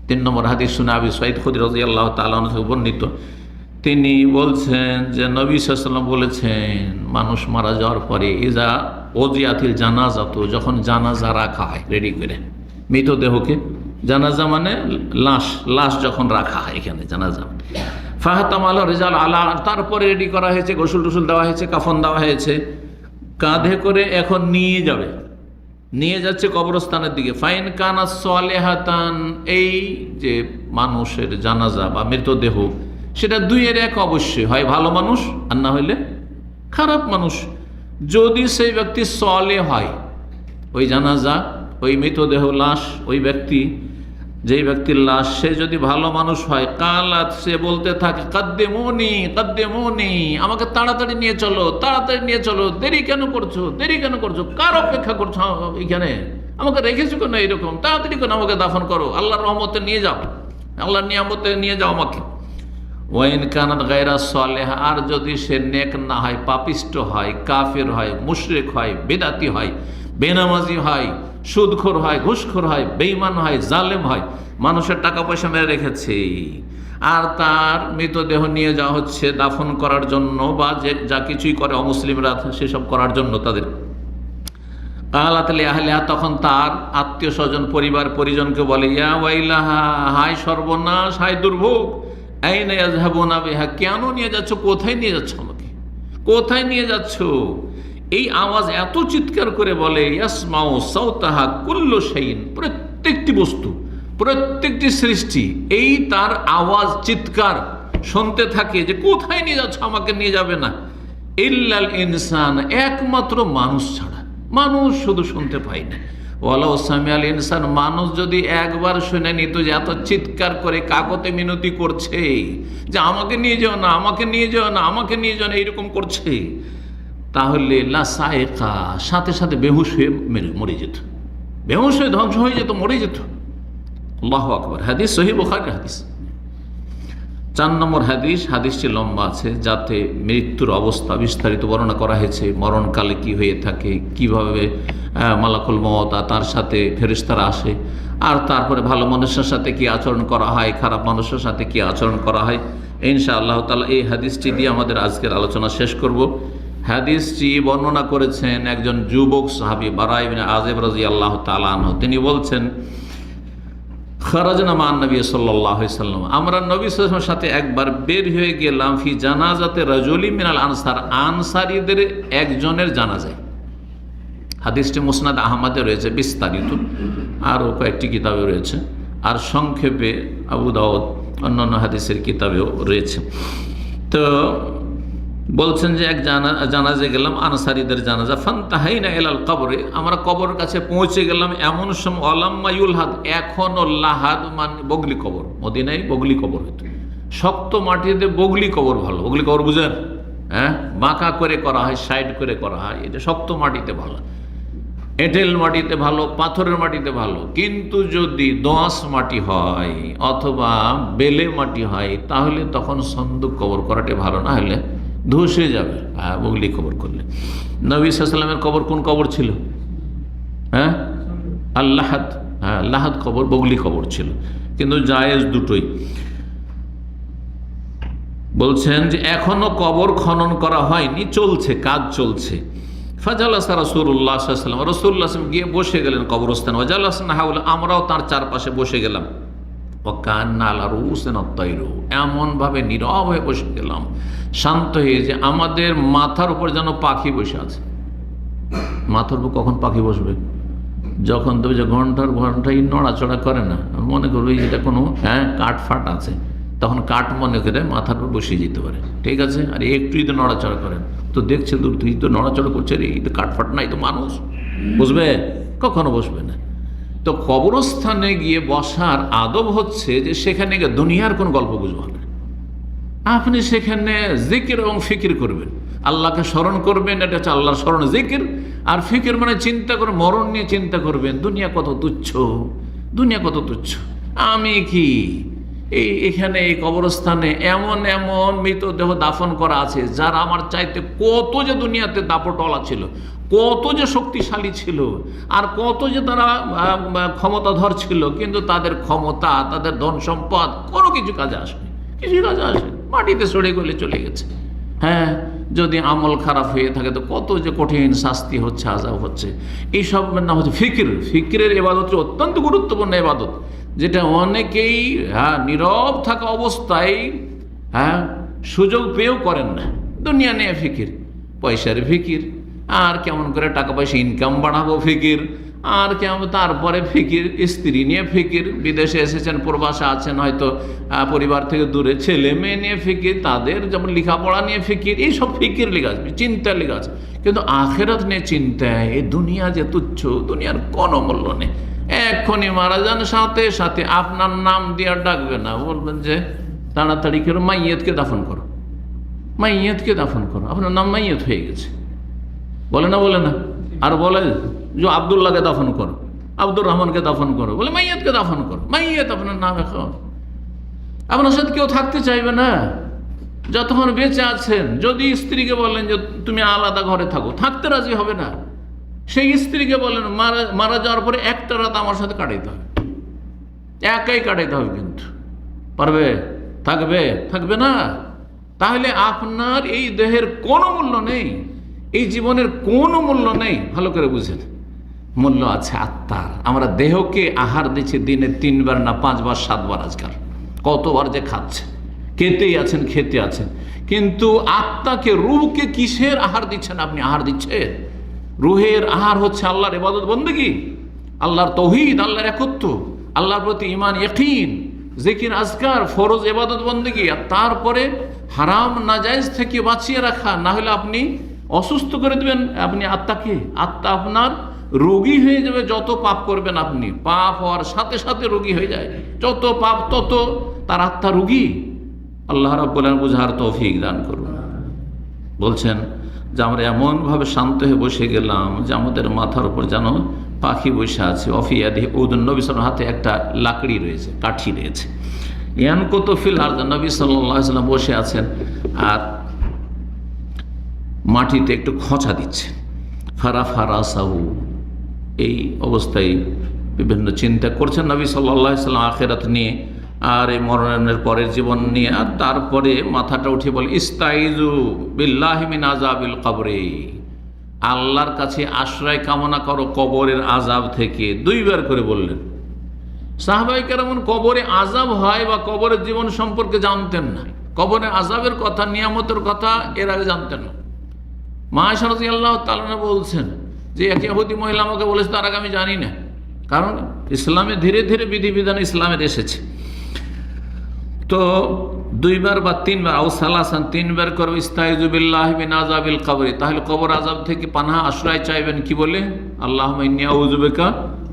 3 নম্বর হাদিস শুনে আবু সাঈদ খুদরী রাদিয়াল্লাহু তাআলা আনহু থেকে বর্ণিত, তিনি বলছেন যে নবী সাল্লাল্লাহু আলাইহি ওয়াসাল্লাম বলেছেন, মানুষ মারা যাওয়ার পরে ইজা ওজিয়াতিল জানাজাতু, যখন জানাজা রাখা হয় রেডি করে, মৃতদেহকে, জানাজা মানে লাশ যখন রাখা হয়, এখানে জানাজা ফাহাতামাল রিজাল আলা, তারপরে রেডি করা হয়েছে, গোসল টোসল দেওয়া হয়েছে, কাফন দেওয়া হয়েছে, কাঁধে করে এখন নিয়ে যাচ্ছে কবরস্থানের দিকে। ফাইন কানা সালেহাতান, এই যে মানুষের জানাজা বা মৃতদেহ, সেটা দুইয়ের এক অবশ্যই, হয় ভালো মানুষ আর না হইলে খারাপ মানুষ। যদি সেই ব্যক্তি সলে হয়, ওই জানাজা, ওই মৃতদেহ লাশ, ওই ব্যক্তি, যেই ব্যক্তির লাশ, সে যদি ভালো মানুষ হয়, কালাত, সে বলতে থাকে কাদ্দেমুনি কাদ্দেমুনি, আমাকে তাড়াতাড়ি নিয়ে চলো, তাড়াতাড়ি নিয়ে চলো, দেরি কেন করছো, কার অপেক্ষা করছো এখানে, আমাকে রেখেছো কেন এরকম, তাড়াতাড়ি কেন আমাকে দাফন করো, আল্লাহর রহমতে নিয়ে যাও, আল্লাহর নিয়ামতে নিয়ে যাও আমাকে। ওয়াইন কানাত গায়রা সালেহা, আর যদি সে নেক না হয়, পাপিষ্ট হয়, কাফের হয়, মুশরিক হয়, বেদাতি হয়, বেনামাজি হয়, সুদখোর হয়, ঘুষখোর হয়, বেঈমান হয়, জালেম হয়, মানুষের টাকা পয়সা মেরে রেখেছে, আর তার মৃতদেহ নিয়ে যাওয়া হচ্ছে দাফন করার জন্য, বা যে যা কিছুই করে অমুসলিমরা সেসব করার জন্য তাদের, কালাতলি আহলিহা, তখন তার আত্মীয় স্বজন, পরিবার পরিজনকে বলে, ইয়া ওয়াইলাহা, হায় সর্বনাশ, হায় দুর্ভোগ, আইনা ইয়াযহাবুনা বিহা, কেন নিয়ে যাচ্ছ, কোথায় নিয়ে যাচ্ছ আমাকে, কোথায় নিয়ে যাচ্ছ? এই আওয়াজ এত চিৎকার করে বলে, ইয়াসমাউ সাওতাহা কুল্লু শাইইন, প্রত্যেকটি বস্তু, প্রত্যেকটি সৃষ্টি এই তার আওয়াজ, চিৎকার শুনতে থাকে যে কোথায় নিয়ে যাচ্ছ, আমাকে নিয়ে যাবে না। ইল্লাল ইনসান, একমাত্র মানুষ ছাড়া, মানুষ শুধু শুনতে পায় না। ওয়ালাউ সামিআল ইনসান, মানুষ যদি একবার শুনে নিত যে এত চিৎকার করে কাকতে মিনতি করছে যে আমাকে নিয়ে যাও না, আমাকে নিয়ে যাও না, আমাকে নিয়ে যাও না, এইরকম করছে, তাহলে লাসায়েকা, সাথে সাথে বেহুশ হয়ে মরে যেত, বেহুশ হয়ে ধ্বংস হয়ে যেত, মরে যেত। আল্লাহু আকবার। হাদিস সহিহ বুখারীর হাদিস। 4 নম্বর হাদিস, হাদিসটি লম্বা আছে, যাতে মৃত্যুর অবস্থা বিস্তারিত বর্ণনা করা হয়েছে, মরণকালে কি হয়ে থাকে, কিভাবে মালাকুল মওত তার সাথে ফেরেশতারা আসে, আর তারপরে ভালো মানুষের সাথে কি আচরণ করা হয়, খারাপ মানুষের সাথে কি আচরণ করা হয়। ইনশাআল্লাহ তাআলা এই হাদিসটি দিয়ে আমাদের আজকের আলোচনা শেষ করব। হাদিসটি বর্ণনা করেছেন একজন যুবক সাহাবী বারা ইবনে আযিব রাদিয়াল্লাহু তাআলা আনহু। তিনি বলছেন, খারাজনা মান নবী সাল্লাল্লাহু আলাইহি সাল্লাম, আমরা নবী সাল্লাল্লাহু আলাইহি ওয়াসাল্লামের সাথে একবার বের হয়ে গেলাম, ফি জানাজাতে রাজুলি মিনাল আনসার, আনসারীদের একজনের জানাজায়। হাদিসটি মুসনাদ আহমদে রয়েছে বিস্তারিত, আরও কয়েকটি কিতাবে রয়েছে, আর সংক্ষেপে আবু দাউদ অন্যান্য হাদিসের কিতাবেও রয়েছে। তো বলছেন যে এক জানাজে গেলাম, আনসারীদের জানাজা, ফান্তাহাইনা ইলাল কবরে, আমরা কবর কাছে পৌঁছে গেলাম, এমন সময় ওয়ালাম্মা ইউলহাদ, এখনও লাহাদ মানে বগলি কবর, মদিনায় বগলি কবর হতো, শক্ত মাটিতে বগলি কবর ভালো, বগলি কবর বুঝেন, হ্যাঁ, বাঁকা করে করা হয়, সাইড করে করা হয়, এটা শক্ত মাটিতে ভালো, এঁটেল মাটিতে ভালো, পাথরের মাটিতে ভালো। কিন্তু যদি দোআঁশ মাটি হয় অথবা বেলে মাটি হয়, তাহলে তখন সন্দুক কবর করাটাই ভালো, না হলে ধসে যাবে বগলি কবর করলে। নবী সাল্লাল্লাহু আলাইহি ওয়াসাল্লামের কবর কোন কবর ছিল? হ্যাঁ, আল্লাহাদ, হ্যাঁ, লাহাদ কবর, বগলি কবর ছিল, কিন্তু জায়েজ দুটোই। বলছেন যে এখনো কবর খনন করা হয়নি, চলছে, কাজ চলছে। ফাজালাসা রাসূলুল্লাহ সাল্লাল্লাহু আলাইহি ওয়াসাল্লাম, রাসূলুল্লাহ সাল্লাল্লাহু আলাইহি ওয়াসাল্লাম গিয়ে বসে গেলেন কবরস্থানে, ওয়াজালাসনা হাওলা, আমরাও তার চারপাশে বসে গেলাম। ওয়াকান্না আলা রুউসিনা আত-তায়রু, এমনভাবে নীরব হয়ে বসে গেলাম, শান্ত হয়ে, যে আমাদের মাথার উপর যেন পাখি বসে আছে। মাথার উপর কখন পাখি বসবে? যখন তো যে ঘন্টায় নড়াচড়া করে না, মনে করবে যেটা কোনো কাঠ ফাট আছে, তখন কাঠ মনে করে মাথার উপর বসিয়ে যেতে পারে, ঠিক আছে। আর একটুই তো নড়াচড়া করেন, তো দেখছে দূর তুই তো নড়াচড়া করছে রে, এই তো কাঠ ফাট নাই, তো মানুষ বুঝবে, কখনো বসবে না। তো কবরস্থানে গিয়ে বসার আদব হচ্ছে যে সেখানে গিয়ে দুনিয়ার কোন গল্প বুঝবেন না, আপনি সেখানে জিকির এবং ফিকির করবেন, আল্লাহকে স্মরণ করবেন, এটা হচ্ছে আল্লাহর স্মরণ, জিকির। আর ফিকির মানে চিন্তা করে, মরণ নিয়ে চিন্তা করবেন, দুনিয়া কত তুচ্ছ, দুনিয়া কত তুচ্ছ, আমি কি এখানে এই কবরস্থানে এমন এমন মৃতদেহ দাফন করা আছে যারা আমার চাইতে কত যে দুনিয়াতে দাপটওয়ালা ছিল, কত যে শক্তিশালী ছিল আর কত যে তারা ক্ষমতাধর ছিল, কিন্তু তাদের ক্ষমতা, তাদের ধন সম্পদ কোনো কিছু কাজে আসেনি, কিছু কাজে আসেনি, মাটিতে সরে গলে চলে গেছে। হ্যাঁ, যদি আমল খারাপ হয়ে থাকে তো কত যে কঠিন শাস্তি হচ্ছে, আযাব হচ্ছে। এইসব না হচ্ছে ফিকির। ফিকিরের ইবাদত অত্যন্ত গুরুত্বপূর্ণ ইবাদত, যেটা অনেকেই নীরব থাকা অবস্থায় সুযোগ পেয়েও করেন না। দুনিয়া নিয়ে ফিকির, পয়সার ফিকির, আর কেমন করে টাকা পয়সা ইনকাম বাড়াবো ফিকির, আর কেমন তারপরে ফিকির, স্ত্রী নিয়ে ফিকির, বিদেশে এসেছেন, প্রবাসে আছেন, হয়তো পরিবার থেকে দূরে, ছেলে মেয়ে নিয়ে ফিকির, তাদের যেমন লেখাপড়া নিয়ে ফিকির, এইসব ফিকির লেখা আছে, চিন্তা লেখা আছে। কিন্তু আখেরাত নিয়ে চিন্তা, এই দুনিয়া যে তুচ্ছ, দুনিয়ার কোনো মূল্য নেই। এক্ষুনি মারা যান, সাথে সাথে আপনার নাম দিয়ে ডাকবে না, বলবেন যে তাড়াতাড়ি করে মাইয়েতকে দাফন করো, মাইয়েতকে দাফন করো, আপনার নাম মাইয়েত হয়ে গেছে। বলে না, বলে না? আর বলে যে আব্দুল্লাহকে দাফন করো, আব্দুর রহমানকে দাফন করো, বলে মাইয়েতকে দাফন করো, মাইয়েত আপনার নাম। এখন আপনার সাথে কেউ থাকতে চাইবে না যতক্ষণ বেঁচে আছেন। যদি স্ত্রীকে বলেন যে তুমি আলাদা ঘরে থাকো, থাকতে রাজি হবে না। সেই স্ত্রীকে বলেন মারা যাওয়ার পরে একটা রাত আমার সাথে কাটাইতে হবে, একাই কাটাইতে হবে, কিন্তু পারবে? থাকবে? থাকবে না। তাহলে আপনার এই দেহের কোনো মূল্য নেই, এই জীবনের কোনো মূল্য নেই। ভালো করে বুঝেন, মূল্য আছে আত্মার। আমরা দেহকে আহার দিচ্ছি দিনে 3 বার না 5 বার 7 বার, আজকাল কতবার যে খাচ্ছে, খেতেই আছেন, খেতে আছেন, কিন্তু আত্মাকে, রূহকে কিসের আহার দিচ্ছেন আপনি? আহার দিচ্ছেন, রুহের আহার হচ্ছে আল্লাহর ইবাদত বন্দেগী, আল্লাহর তৌহিদ, আল্লাহর একত্ব, আল্লাহর প্রতি ঈমান, ইয়াকিন, জিকির, আজকার, ফরজ ইবাদত বন্দেগী। আর তারপরে হারাম নাজায়েজ থেকে বাঁচিয়ে রাখা, না হলে আপনি অসুস্থ করে দেবেন আপনি আত্মাকে। আত্মা আপনার রোগী হয়ে যাবে। যত পাপ করবেন আপনি, পাপ হওয়ার সাথে সাথে রোগী হয়ে যায়। যত পাপ তত তার আত্মা রোগী। আল্লাহ রাব্বুল আলামিন বুঝার তৌফিক দান করুন। বলছেন যে আমরা এমনভাবে শান্ত হয়ে বসে গেলাম যে আমাদের মাথার উপর যেন পাখি বসে আছে। অফিয়াদি উদুন, নবী সাল্লাল্লাহু হাতে একটা লাকড়ি রয়েছে, কাঠি রয়েছে। ইয়ান কত ফিল আর, নবী সাল্লাল্লাহু আলাইহি ওয়াসাল্লাম বসে আছেন আর মাটিতে একটু খোঁচা দিচ্ছেন। ফারা ফারা সাহু, এই অবস্থায় বিভিন্ন চিন্তা করছেন নবী সাল্লাল্লাহু আলাইহি ওয়াসাল্লাম আখিরাত নিয়ে আর এই মরণের পরের জীবন নিয়ে। আর তারপরে মাথাটা উঠে বলে ইস্তাইজু বিল্লাহি মিন আযাবিল কবরে, আল্লাহর কাছে আশ্রয় কামনা করো কবরের আযাব থেকে। 2 বার করে বললেন। সাহাবায়ে কেরাম কবরে আযাব হয় বা কবরের জীবন সম্পর্কে জানতেন না, কবরের আযাবের কথা, নিয়ামতের কথা এর আগে জানতেন না। মা আয়েশা রাদিয়াল্লাহু তাআলা বলছেন যে এক ইহুদি মহিলা আমাকে বলেছে, তার আগে আমি জানি না, কারণ ইসলামে ধীরে ধীরে বিধিবিধান ইসলামের এসেছে। তো 2 বার বা 3 বার, আও সালাসান, 3 বার করো ইস্তাইযু বিল্লাহি মিন আযাবিল কবর, তাহলে কবর আযাব থেকে পানাহ আশ্রয় চাইবেন কি বলে? আল্লাহুম্মা ইন্নী আউযু বিকা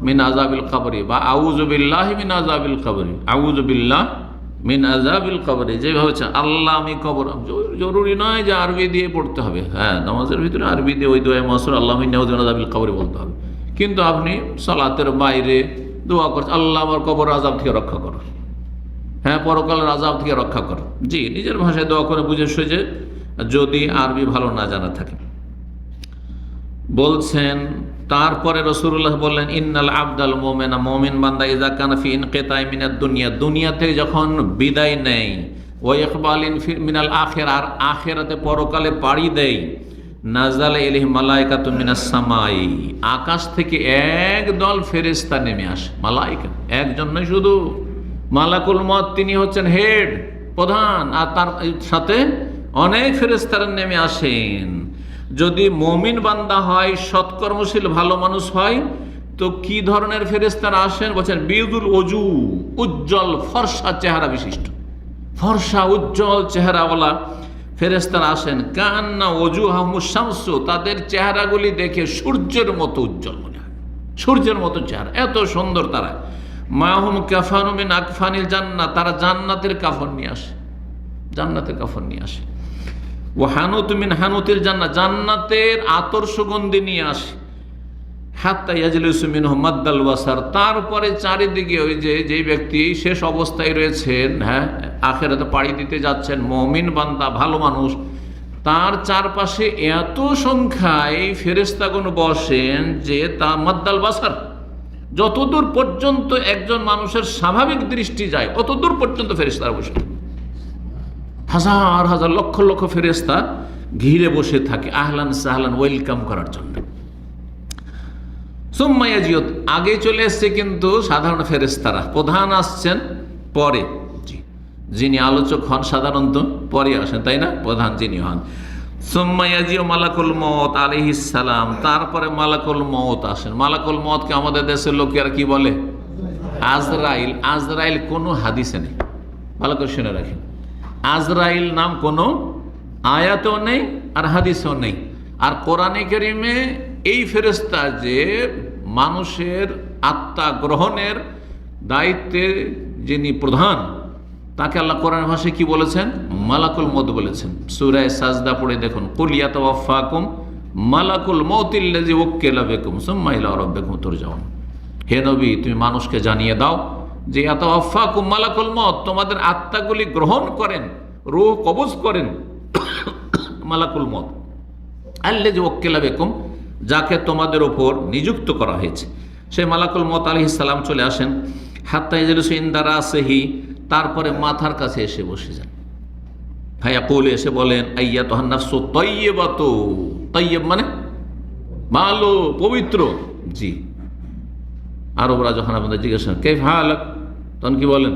মিন আযাবিল কবর, বা আউযু বিল্লাহি মিন আযাবিল কবর, আউযু বিল্লাহ মিন আযাবিল কবর। যেভাবে আল্লাহ আমি কবর, জরুরি নয় যে আরবি দিয়ে পড়তে হবে। হ্যাঁ, নামাজের ভিতরে আরবি দিয়ে ওই দোয়া মাসুর আল্লাহুম্মা ইন্নী আউযু বিকা মিন আযাবিল কবর বলতে হবে, কিন্তু আপনি সালাতের বাইরে দোয়া করছেন আল্লাহ আমার কবর আযাব থেকে রক্ষা করো, হ্যাঁ পরকালের আযাব থেকে রক্ষা করো। জি, নিজের ভাষায় দোয়া করে বুঝে সুঝে, যদি আরবি ভালো না জানা থাকে। বলছেন তারপরে রাসূলুল্লাহ বললেন ইন্নাল আবদাল মুমিনা, মুমিন বান্দা ইযা কানা ফি ইনকিতাই মিনাদ দুনিয়া, দুনিয়া থেকে যখন বিদায় নেয়, ওয়া ইকবালিন ফি মিনাল আখিরা, আর আখিরাতে পরকালে পাড়ি দেয়, নাযালা ইলাইহি মালায়েকাতু মিনাস সামাই, আকাশ থেকে একদল ফেরেশতা নেমে আসে। মালায়েকা একজন নয়, শুধু মালাকুল মউত, তিনি হচ্ছেন হেড, প্রধান, আর তার সাথে অনেক ফেরেশতারা নেমে আসেন। যদি মুমিন বান্দা হয়, সৎকর্মশীল ভালো মানুষ হয়, তো কি ধরনের ফেরেশতারা আসেন? বলছেন বিয়দুল ওজু, উজ্জ্বল ফর্সা চেহারা বিশিষ্ট, ফর্সা উজ্জ্বল চেহারাওয়ালা ফেরেশতারা আসেন। কান্না ওজুহাহুমুশ শামসু, তাদের চেহারাগুলি দেখে সূর্যের মতো উজ্জ্বল মনে হয়, সূর্যের মতো চেহারা, এত সুন্দর তারা। মাহুম কাফানু মিন আকফানিল জান্নাত, তারা জান্নাতের কাফন নিয়ে আসে, জান্নাতের কাফন নিয়ে আসে। ও হানুত মিন হানুতিল জান্নাত, জান্নাতের আতর সুগন্ধি নিয়ে আসে। হাত্তা ইয়াজলিসু মিনহু মাদ্দাল ওয়াসার, তারপরে চারিদিকে ওই যেই ব্যক্তি শেষ অবস্থায় রয়েছেন, হ্যাঁ আখিরাতে পাড়ি দিতে যাচ্ছেন, মুমিন বান্দা ভালো মানুষ, তার চারপাশে এত সংখ্যায় ফেরেশতাগণ বসেন যে তা মাদ্দাল বাসার, যতদূর পর্যন্ত একজন মানুষের স্বাভাবিক দৃষ্টি যায় অতদূর পর্যন্ত ফেরেশতারা বসে থাকে। হাজার হাজার লক্ষ লক্ষ ফেরেশতা ঘিরে বসে থাকে আহলান সাহলান ওয়েলকাম করার জন্য। সুম্মা ইয়াজিউদ, আগে চলে এসছে কিন্তু সাধারণ ফেরেশতারা, প্রধান আসছেন পরে। যিনি আলোচক হন সাধারণত পরে আসেন, তাই না? প্রধান যিনি হন। সুম্মা ইয়াজিউ মালাকুল মউত আলাইহিস সালাম, তারপরে মালাকুল মউত আসেন। মালাকুল মউতকে আমাদের দেশের লোকেরা কি বলে? আজরাইল। আজরাইল কোনো হাদিসে নেই, ভালো করে শুনে রাখেন। আজরাইল নাম কোনো আয়াতেও নেই আর হাদিসেও নেই। আর কোরআনে কারিমে এই ফেরেশতা যে মানুষের আত্মা গ্রহণের দায়িত্বে যিনি প্রধান, তাকে আল্লাহ কোরআন ভাষায় কি বলেছেন? মালাকুল মউত বলেছেন। সূরা সাজদা পড়ে দেখুন, কুল ইয়াতাওয়াফাকুম মালাকুল মউতিল্লাযী ওয়াক্কালা বিকুম সুম্মা ইলা রাব্বিকুম তুরজাউন। হে নবী, তুমি মানুষকে জানিয়ে দাও যে ইয়াতাওয়াফাকুম মালাকুল মউত, তোমাদের আত্মাগুলি গ্রহণ করেন, রূহ কবজ করেন মালাকুল মউত আল্লাযী ওয়াক্কালা বিকুম, যাকে তোমাদের ওপর নিযুক্ত করা হয়েছে। সেই মালাকুল মউত আলাইহিস সালাম চলে আসেন। হাত্তা ইয়াজলিসু ইনদা রাসিহি, তারপরে মাথার কাছে এসে বসে যান। ফায়াকুল, এসে বলেন, আইয়াতুহান নাফসু তাইয়্যিবাতু। তাইয়্যিব মানে ভালো, পবিত্র। জি, আরবরা যখন আপনাদের জিজ্ঞেস করেন কাইফ হালাক, তখন কি বলেন?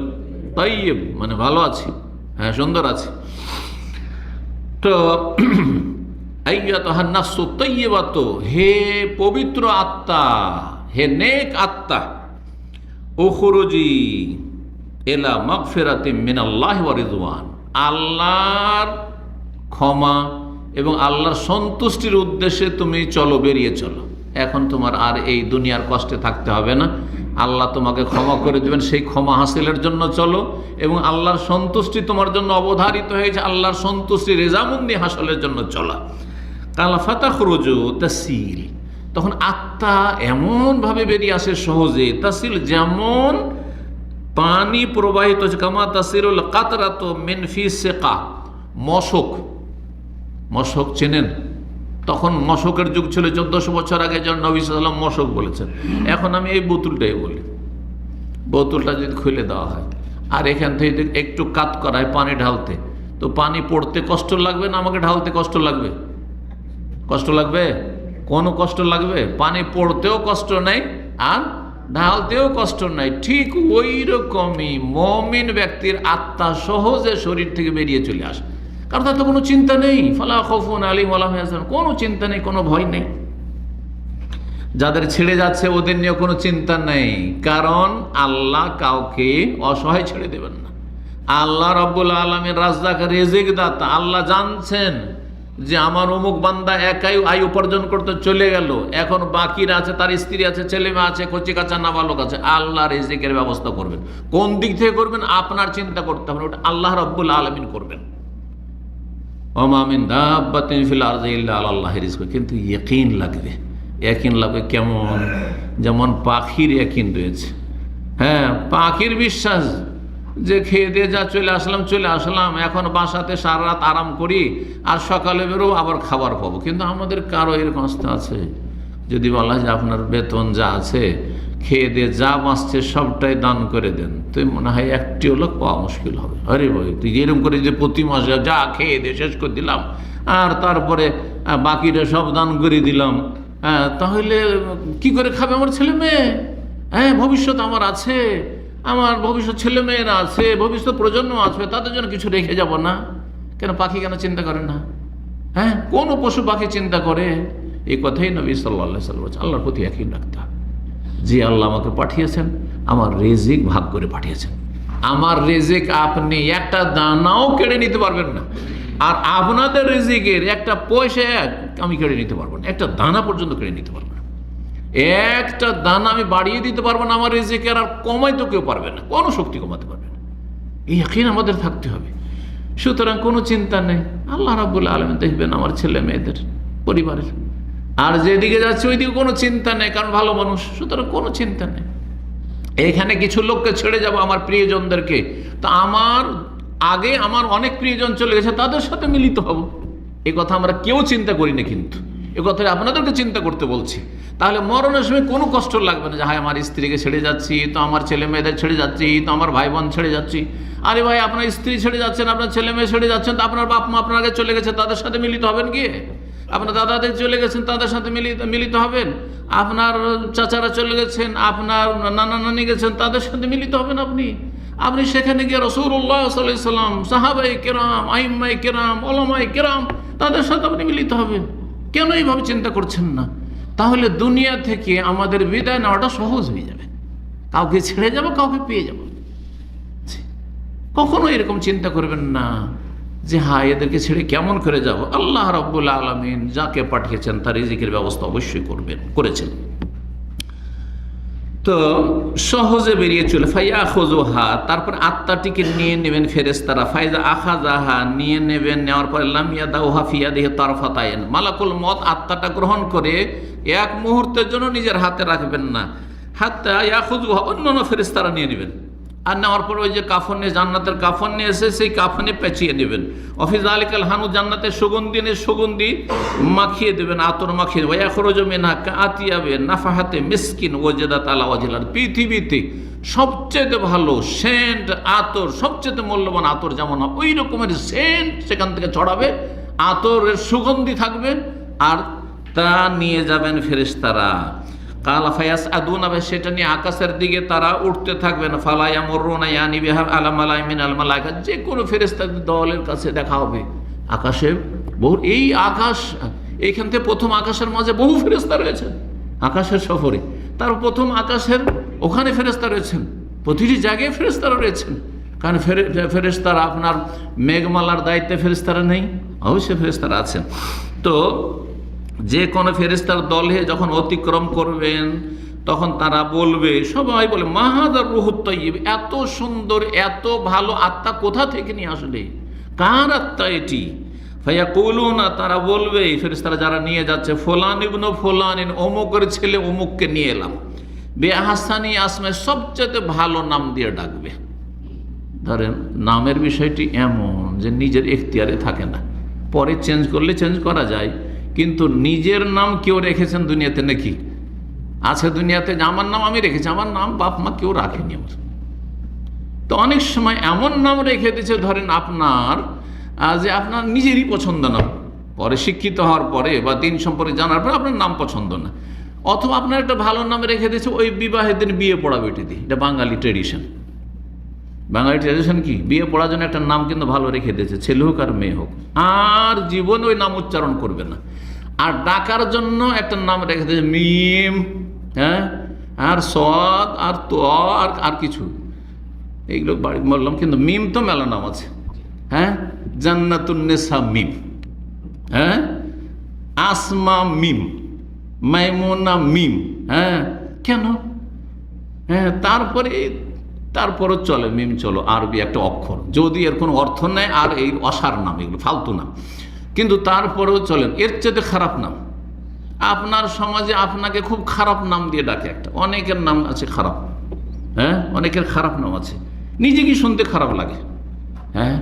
তাইয়্যিব মানে ভালো আছি, হ্যাঁ সুন্দর আছি। তো আইয়াতুহান নাফসু তাইয়্যিবাতু, হে পবিত্র আত্মা, হে নেক আত্মা, উখরুজি এলা মাগফিরাতিম মিনাল্লাহি ওয়া রিদওয়ান, আল্লাহর ক্ষমা এবং আল্লাহর সন্তুষ্টির উদ্দেশ্যে তুমি চলো, বেরিয়ে চলো। এখন তোমার আর এই দুনিয়ার কষ্টে থাকতে হবে না, আল্লাহ তোমাকে ক্ষমা করে দেবেন, সেই ক্ষমা হাসিলের জন্য চলো। এবং আল্লাহর সন্তুষ্টি তোমার জন্য অবধারিত হয়েছে, আল্লাহর সন্তুষ্টি রেজামন্দি হাসিলের জন্য চলা। কালা ফাতাখরুজু তাসিল, তখন আত্মা এমনভাবে বেরিয়ে আসে সহজে, তাসিল যেমন পানি প্রবাহিত হচ্ছে, কামা তাসিরুল কাতরাতু মিন ফি সিকা, মশক। মশক চেনেন? তখন মশকের যুগ ছিল, 1400 বছর আগে যখন নবী সাল্লাল্লাহু আলাইহি ওয়াসাল্লাম মশক বলেছেন। এখন আমি এই বোতলটাই বলি, বোতলটা যদি খুলে দেওয়া হয় আর এখান থেকে যদি একটু কাত করা হয় পানি ঢালতে, তো পানি পড়তে কষ্ট লাগবে না আমাকে ঢালতে কষ্ট লাগবে? কষ্ট লাগবে? কোনো কষ্ট লাগবে? পানি পড়তেও কষ্ট নেই আর ঢালতেও কষ্ট নাই। ঠিক ওই রকমই মুমিন ব্যক্তির আত্মা সহজে শরীর থেকে বেরিয়ে চলে আসে, কারণ তার তো কোনো চিন্তা নেই। ফালা খাউফুন আলাইহিম ওয়া লা হুম ইয়াহজানুন, কোনো চিন্তা নেই, কোনো ভয় নেই। যাদের ছেড়ে যাচ্ছে ওদের নিয়ে কোনো চিন্তা নেই, কারণ আল্লাহ কাউকে অসহায় ছেড়ে দেবেন না। আল্লাহ রাব্বুল আলামিন রাজ্জাক, রিজিক দাতা। আল্লাহ জানছেন যে আমার অমুক বান্দা একাই আয় উপার্জন করতে চলে গেল, এখন বাকিরা আছে, তার স্ত্রী আছে, ছেলে মেয়ে আছে, কচি কাঁচা নাবালক আছে। আল্লাহ রিজিকের ব্যবস্থা করবেন। কোন দিক থেকে করবেন আপনার চিন্তা করতে হবে, ওটা আল্লাহ রাব্বুল আলামিন করবেন। ওমা মিন দাব্বাতিন ফিল আরদি ইল্লা আলাল্লাহি রিজকুহা, কিন্তু ইয়াকিন লাগবে। ইয়াকিন লাগবে কেমন? যেমন পাখির ইয়াকিন রয়েছে। হ্যাঁ, পাখির বিশ্বাস যে খেয়ে দিয়ে যা চলে আসলাম, এখন বাসাতে সারা রাত আরাম করি আর সকালে বেরোবো, আবার খাবার পাবো। কিন্তু আমাদের কারো এরকম অবস্থা আছে, যদি বলা হয় যে আপনার বেতন যা আছে খেয়ে দিয়ে যা বাঁচছে সবটাই দান করে দেন, তো মনে হয় একটিও লোক পাওয়া মুশকিল হবে। আরে ভাই, তুই এরকম করে যে প্রতি মাসে যা খেয়ে দিয়ে শেষ করে দিলাম আর তারপরে বাকিটা সব দান করে দিলাম, তাহলে কি করে খাবে আমার ছেলে মেয়ে? হ্যাঁ, ভবিষ্যৎ আমার আছে, আমার ভবিষ্যৎ ছেলে মেয়েরা আছে, ভবিষ্যৎ প্রজন্ম আসবে, তাদের জন্য কিছু রেখে যাব না কেন? পাখি কেন চিন্তা করে না? হ্যাঁ, কোন পশু পাখি চিন্তা করে? এই কথাই নবী সাল্লাল্লাহু আলাইহি ওয়াসাল্লাম বলেছেন, আল্লাহর প্রতি ইয়াকিন রাখতে হবে। যে আল্লাহ আমাকে পাঠিয়েছেন, আমার রিজিক ভাগ করে পাঠিয়েছেন। আমার রিজিক আপনি একটা দানাও কেড়ে নিতে পারবেন না, আর আপনাদের রিজিকের একটা পয়সা আমি কেড়ে নিতে পারবো না, একটা দানা পর্যন্ত কেড়ে নিতে পারবো না। একটা দানা আমি বাড়িয়ে দিতে পারবো না আমার রিজিকের, আর কমাইতে কেউ পারবে না, কোনো শক্তি কমাতে পারবে না। এই ইয়াকিন আমাদের থাকতে হবে। সুতরাং কোনো চিন্তা নেই, আল্লাহ রাব্বুল আলামিন দেখবেন আমার ছেলে মেয়েদের, পরিবারের। আর যেদিকে যাচ্ছে ওইদিকে কোনো চিন্তা নেই, কারণ ভালো মানুষ, সুতরাং কোনো চিন্তা নেই। এখানে কিছু লোককে ছেড়ে যাব, আমার প্রিয়জনদেরকে, তা আমার আগে আমার অনেক প্রিয়জন চলে গেছে, তাদের সাথে মিলিত হব। এই কথা আমরা কেউ চিন্তা করি না, কিন্তু এ কথাটা আপনাদেরকে চিন্তা করতে বলছি। তাহলে মরণের সময় কোনো কষ্ট লাগবে না যে হায় আমার স্ত্রীকে ছেড়ে যাচ্ছি, তো আমার ছেলে মেয়েদের ছেড়ে যাচ্ছি, তো আমার ভাই বোন ছেড়ে যাচ্ছি। আরে ভাই, আপনার স্ত্রী ছেড়ে যাচ্ছেন, আপনার ছেলে মেয়ে ছেড়ে যাচ্ছেন, তো আপনার বাপ মা আপনার আগে চলে গেছে, তাদের সাথে মিলিত হবেন গিয়ে? আপনার দাদাদের চলে গেছেন, তাদের সাথে মিলিত হবেন? আপনার চাচারা চলে গেছেন, আপনার নানা নানি গেছেন, তাদের সাথে মিলিত হবেন আপনি সেখানে গিয়ে রাসূলুল্লাহ সাল্লাল্লাহু আলাইহি ওয়াসাল্লাম, সাহাবায়ে কেরাম, আইম্মায়ে কেরাম, উলামায়ে কেরাম, তাদের সাথে আপনি মিলিত হবেন। কেন এইভাবে চিন্তা করছেন না? তাহলে দুনিয়া থেকে আমাদের বিদায় নেওয়াটা সহজ হয়ে যাবে। কাউকে ছেড়ে যাব, কাউকে পেয়ে যাব। কখনো এরকম চিন্তা করবেন না যে হ্যাঁ এদেরকে ছেড়ে কেমন করে যাব। আল্লাহ রাব্বুল আলামিন যাকে পাঠিয়েছেন তার রিজিকের ব্যবস্থা অবশ্যই করেছেন। তো সহজে বেরিয়ে চলে ফায়াখুযুহা, তারপর আত্মাটিকে নিয়ে নেবেন ফেরেশতারা। ফাইজা আখাযাহা, নিয়ে নেবেন, নেওয়ার পরে লাম ইয়াদাউহা ফি ইয়াদিহি তারফাত আইন, মালাকুল মউত আত্মাটা গ্রহণ করে এক মুহূর্তের জন্য নিজের হাতে রাখবেন না। হাত্তা ইয়াখুযুহা, অন্যান্য ফেরেশতারা নিয়ে নেবেন। আর নেওয়ার পর ওই যে কাফন নিয়ে, জান্নাতের কাফন নিয়ে এসে সেই কাফনে পেঁচিয়ে নেবেন। অফি যালিকাল হানু, জান্নাতের সুগন্ধি মাখিয়ে দেবেন, আতর মাখিয়ে দেবেন। ইয়াখরুজু মিনহা কাআতিয়াবে নাফাহাতে মিসকিন ওয়াজাদাত আলা ওয়াজিল, পৃথিবীতে সবচেয়ে ভালো সেন্ট আতর, সবচেয়ে মূল্যবান আতর যেমন ওই রকমের সেন্ট সেখান থেকে ছড়াবে, আতরের সুগন্ধি থাকবে, আর তা নিয়ে যাবেন ফেরেশতারা। কালা ফায়াস আদুনা, সেটা নিয়ে আকাশের দিকে তারা উঠতে থাকবেন। ফালা ইয়ামুরুনা ইয়ানি বিহা আলা মালাই মিনাল মালাইকা, যে কোনো ফেরেশতাদের দলের কাছে দেখা হবে আকাশে। এই আকাশ, এইখান থেকে প্রথম আকাশের মাঝে বহু ফেরেশতা রয়েছেন আকাশের সফরে। তার প্রথম আকাশের ওখানে ফেরেশতা রয়েছেন, প্রতিটি জায়গায় ফেরেশতারা রয়েছেন। কারণ ফেরেশতারা আপনার মেঘমালার দায়িত্বে ফেরেশতারা নেই, অবশ্যই ফেরেশতারা আছেন। তো যে কোনো ফেরেশতার দলে যখন অতিক্রম করবেন তখন তারা বলবে, সবাই বলে মাহাদার রুহুত তাইয়্যিব, এত সুন্দর এত ভালো আত্মা কোথা থেকে নিয়ে আসলে, কার আত্মা এটি? ফায়াকুলুনা, তারা বলবে ফেরেশতারা যারা নিয়ে যাচ্ছে, ফুলান ইবনু ফুলানিন, অমুকের ছেলে অমুককে নিয়ে এলাম, বেআহসানি আসমে, সবচেয়ে ভালো নাম দিয়ে ডাকবে। ধরেন নামের বিষয়টি এমন যে নিজের এখতিয়ারে থাকে না, পরে চেঞ্জ করলে চেঞ্জ করা যায়, কিন্তু নিজের নাম কেউ রেখেছেন দুনিয়াতে নাকি? আছে দুনিয়াতে যে আমার নাম আমি রেখেছি, আমার নাম বাপ মা কেউ রাখেনি আমার। তো অনেক সময় এমন নাম রেখে দিয়েছে, ধরেন আপনার যে আপনার নিজেরই পছন্দ না, পরে শিক্ষিত হওয়ার পরে বা দিন সম্পর্কে জানার পরে আপনার নাম পছন্দ না, অথবা আপনার একটা ভালো নাম রেখে দিয়েছে ওই বিবাহের দিন বিয়ে পড়া বেটে দিই, এটা বাঙালি ট্রেডিশন। বাঙালি ট্রেডিশন কি, বিয়ে পড়ার জন্য একটা নাম কিন্তু ভালো রেখে দিয়েছে, ছেলে হোক আর মেয়ে হোক, আর জীবন ওই নাম উচ্চারণ করবে না। আর ডাকার জন্য একটা নাম রেখে দিয়েছে মিম, হ্যাঁ, আর সদ আর তো আর কিছু, এইগুলো বাড়ি বললাম, কিন্তু মিম তো মেলা নাম আছে। হ্যাঁ, জান্নাতুন নেসা মিম, হ্যাঁ, আসমা মিম, মাইমুনা মিম, হ্যাঁ, কেন? হ্যাঁ, তারপরও চলে মিম, চলো আরবি একটা অক্ষর, যদি এর কোনো অর্থ নেই, আর এই অসার নাম, এগুলো ফালতু নাম, কিন্তু তারপরেও চলেন। এর চেয়ে খারাপ নাম, আপনার সমাজে আপনাকে খুব খারাপ নাম দিয়ে ডাকে একটা, অনেকের নাম আছে খারাপ, হ্যাঁ, অনেকের খারাপ নাম আছে, নিজে কি শুনতে খারাপ লাগে। হ্যাঁ,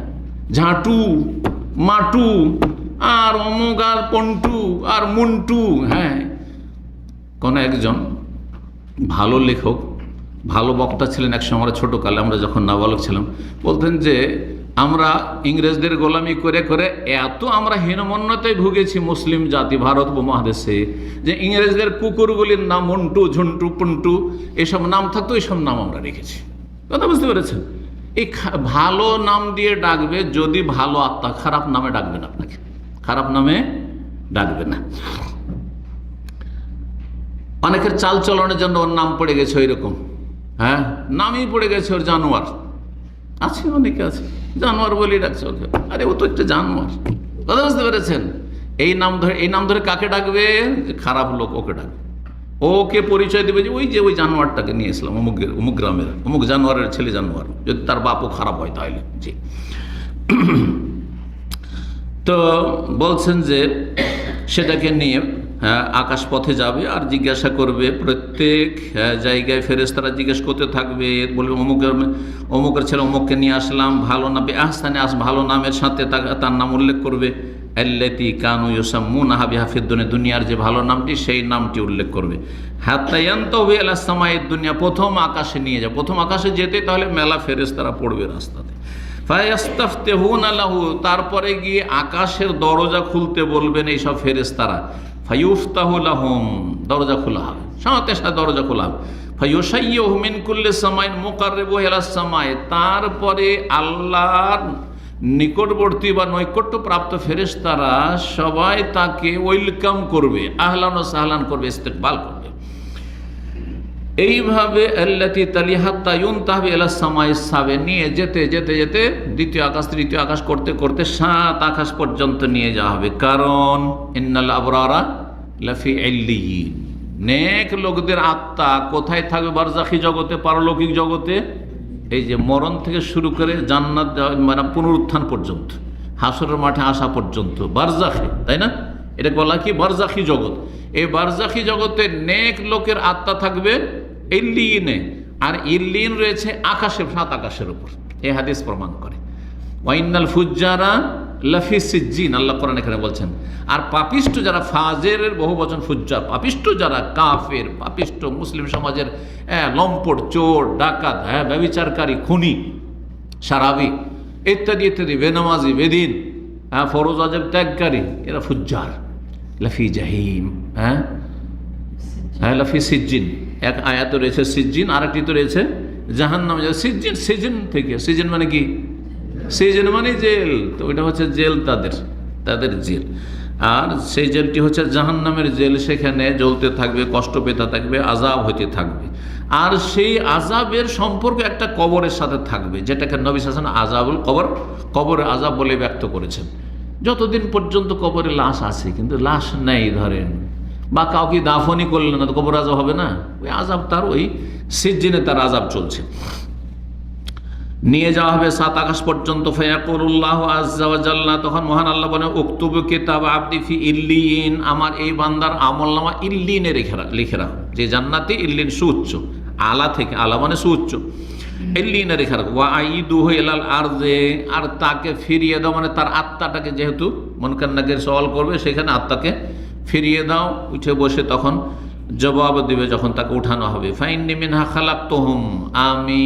ঝাঁটু, মাটু, আর অমুক, আর পন্টু, আর মুন্টু। হ্যাঁ, কোনো একজন ভালো লেখক, ভালো বক্তা ছিলেন এক সময়, ছোটোকালে আমরা যখন নাবালক ছিলাম, বলতেন যে আমরা ইংরেজদের গোলামি করে করে এত আমরা হীনমন্যতায় ভুগেছি মুসলিম জাতি ভারত উপমহাদেশে, যে ইংরেজদের কুকুরগুলির নাম মন্টু, ঝন্টু, পন্টু এসব নাম থাকতো, এইসব নাম আমরা রেখেছি। কথা বুঝতে পেরেছেন? এই ভালো নাম দিয়ে ডাকবে যদি ভালো আত্মা, খারাপ নামে ডাকবে না, আপনাকে খারাপ নামে ডাকবে না। অনেকের চাল চলনের জন্য ওর নাম পড়ে গেছে ওই রকম, হ্যাঁ, নামই পড়ে গেছে ওর জানোয়ার, আছে অনেকে আছে জানোয়ার বলেই ডাকছে ওকে, আরে ও তো একটা জানোয়ার। কথা বুঝতে পেরেছেন? এই নাম ধরে কাকে ডাকবে? খারাপ লোক, ওকে ডাকবে, ওকে পরিচয় দেবে যে ওই জানোয়ারটাকে নিয়ে এসলাম অমুক গ্রামের অমুক জানোয়ারের ছেলে জানোয়ার, যদি তার বাপও খারাপ হয় তাহলে। জি, তো বলছেন যে সেটাকে নিয়ে আকাশ পথে যাবে আর জিজ্ঞাসা করবে, প্রত্যেক জায়গায় ফেরেশতারা জিজ্ঞেস করতে থাকবে, বলবে অমুকের ছেলে অমুককে নিয়ে আসলাম, ভালো নামে আহসানে ভালো নামের সাথে তার নাম উল্লেখ করবে, আল্লাতী কানু ইউসাম্মুনাহা বিহা ফিদ দুনিয়া, দুনিয়ার যে ভালো নামটি সেই নামটি উল্লেখ করবে। হাত্তা ইয়ানতাহু ইলা সামাইদ দুনিয়া, প্রথম আকাশে নিয়ে যায়। প্রথম আকাশে যেতে তাহলে মেলা ফেরেশতারা পড়বে রাস্তাতে। ফায়াস্তাফতিহুনা লাহু, তারপরে গিয়ে আকাশের দরজা খুলতে বলবেন এইসব ফেরেশতারা। ফায়ুফতাহু লাহুম, দরজা খোলা হবে, সাথে সাথে দরজা খোলা হবে। ফায়ুসাইয়্যুহু মিন কুল্লি সামাইন মুকাররিবু ইলা সামাই, তারপরে আল্লাহর নিকটবর্তী বা নৈকট্যপ্রাপ্ত ফেরেশতারা সবাই তাকে ওয়েলকাম করবে, আহলান ও সাহলান করবে, ইস্তেকবাল করবে। এইভাবে আল্লাতী তালিহা তায়ুনতাহু ইলা সামাই সাবে, নিয়ে যেতে যেতে যেতে দ্বিতীয় আকাশ তৃতীয় আকাশ করতে করতে 7 আকাশ পর্যন্ত নিয়ে যাওয়া হবে। কারণ ইন্নাল আবরারা লাফি ইল্লিয়িন, নেক লোকদের আত্মা কোথায় থাকবে? বারজাখী জগতে, পারলৌকিক জগতে। এই যে মরণ থেকে শুরু করে জান্নাত মানে পুনরুত্থান পর্যন্ত, হাসরের মাঠে আসা পর্যন্ত বারজাখে, তাই না? এটা বলা কি বারজাখী জগৎ। এই বারজাখী জগতে নেক লোকের আত্মা থাকবে ইল্লিয়িনে, আর ইল্লিয়িন রয়েছে আকাশে, 7 আকাশের উপর। এই হাদিস প্রমাণ করে। ওয়াইন্নাল ফুজ্জারা লাফি সিজ্জিন, আল্লাহ কোরআন এখানে বলছেন। আর পাপিষ্ট যারা, ফাজেরের বহু বচন ফুজ্জার, পাপিষ্ট যারা, কাফের পাপিষ্ট, মুসলিম সমাজের লম্পট, চোর, ডাকাত, ব্যভিচারকারী, খুনি, সারাবি ইত্যাদি ইত্যাদি, বেনামাজি, বেদিন, ফরজ ওয়াজিব ত্যাগকারী, এরা ফুজ্জার। লাফি জাহিম, লাফি সিজ্জিন, এক আয়াতে রয়েছে সিজ্জিন, আরেকটি তো রয়েছে জাহান্নাম। সিজ্জিন, সিজন থেকে, সিজন মানে কি? সিজন মানে জেল, তো এটা হচ্ছে জেল, তাদের জেল। আর সেই জেলটি হচ্ছে জাহান্নামের জেল, সেখানে জ্বলতে থাকবে, কষ্ট পেতে থাকবে, আযাব হইতে থাকবে। আর সেই আযাবের সম্পর্ক একটা কবরের সাথে থাকবে, যেটাকে নবী সাল্লাল্লাহু আলাইহি ওয়াসাল্লাম আযাবুল কবর, কবরের আযাব বলে ব্যক্ত করেছেন। যতদিন পর্যন্ত কবরে লাশ আছে, কিন্তু লাশ নেই ধরেন, বা কাউকে দাফনই করলেন না, তো কবর আযাব হবে না? ওই আযাব তার, ওই সিজ্জিনে তার আযাব চলছে। নিয়ে যাওয়া হবে 7 আকাশ পর্যন্ত। ফায়াকুলুল্লাহু আযজা ওয়া জাল্লা, তখন মহান আল্লাহ বলেন উকতুবু কিতাব আবদি ফি ইল্লিয়িন, আমার এই বান্দার আমলনামা ইল্লিয়িনে লিখে রাখো। যে জান্নাতি, ইল্লিয়িন সুউচ্চ, আলা থেকে, আলা মানে সুউচ্চ, ইল্লিয়িনে লিখে রাখো। ওয়া আইদুহু ইলাল আরদে, আর তাকে ফিরিয়ে দাও, মানে তার আত্মাটাকে, যেহেতু মুনকার নাকির সওয়াল করবে, সেখানে আত্মাকে ফিরিয়ে দাও। উঠে বসে তখন জবাব দিবে যখন তাকে উঠানো হবে। ফাইন্নী মিনহা খালাকতুহুম, আমি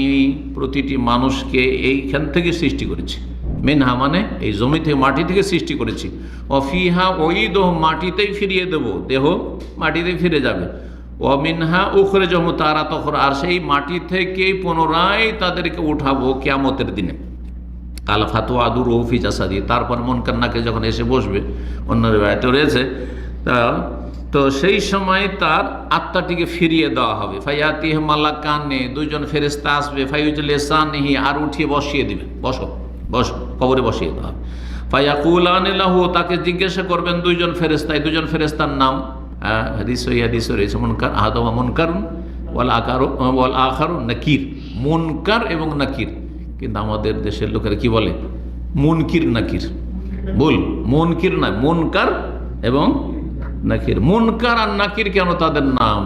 প্রতিটি মানুষকে এইখান থেকে সৃষ্টি করেছি। মিনহা মানে এই জমি থেকে, মাটি থেকে সৃষ্টি করেছি। অফিহা উঈদুহুম, মাটিতেই ফিরিয়ে দেব, দেহ মাটিতেই ফিরে যাবে। ও মিনহা উখরিজুহুম তারাতান উখরা, আর সেই মাটি থেকেই পুনরায় তাদেরকে উঠাবো কিয়ামতের দিনে। কাল ফাতুআদু রূহু ফি জাসাদি, তারপর মুনকার নাকির যখন এসে বসবে, অন্য রিওয়ায়াতে রয়েছে, তো সেই সময় তার আত্মাটিকে ফিরিয়ে দেওয়া হবে। ফায়াতিহি মালাকানে, 2জন ফেরেশতা আসবে। ফায়ুজলিসানিহি, আর উঠিয়ে বসিয়ে দিবে, বসো বসো, কবরে বসিয়ে দেওয়া হবে। ফায়াকুলানি লাহু, তাকে জিজ্ঞাসা করবেন 2জন ফেরেশতা। এই 2জন ফেরেশতার নাম হাদিস রয়েছে, মুনকার, আহাদুহুমা মুনকারুন ওয়াল আখারু নাকির। মুনকার এবং নাকির, কিন্তু আমাদের দেশের লোকেরা কি বলে? মুনকির নাকির। বল, মুনকির না, মুনকার এবং নাকির। মুনকার আর নাকির কেন তাদের নাম?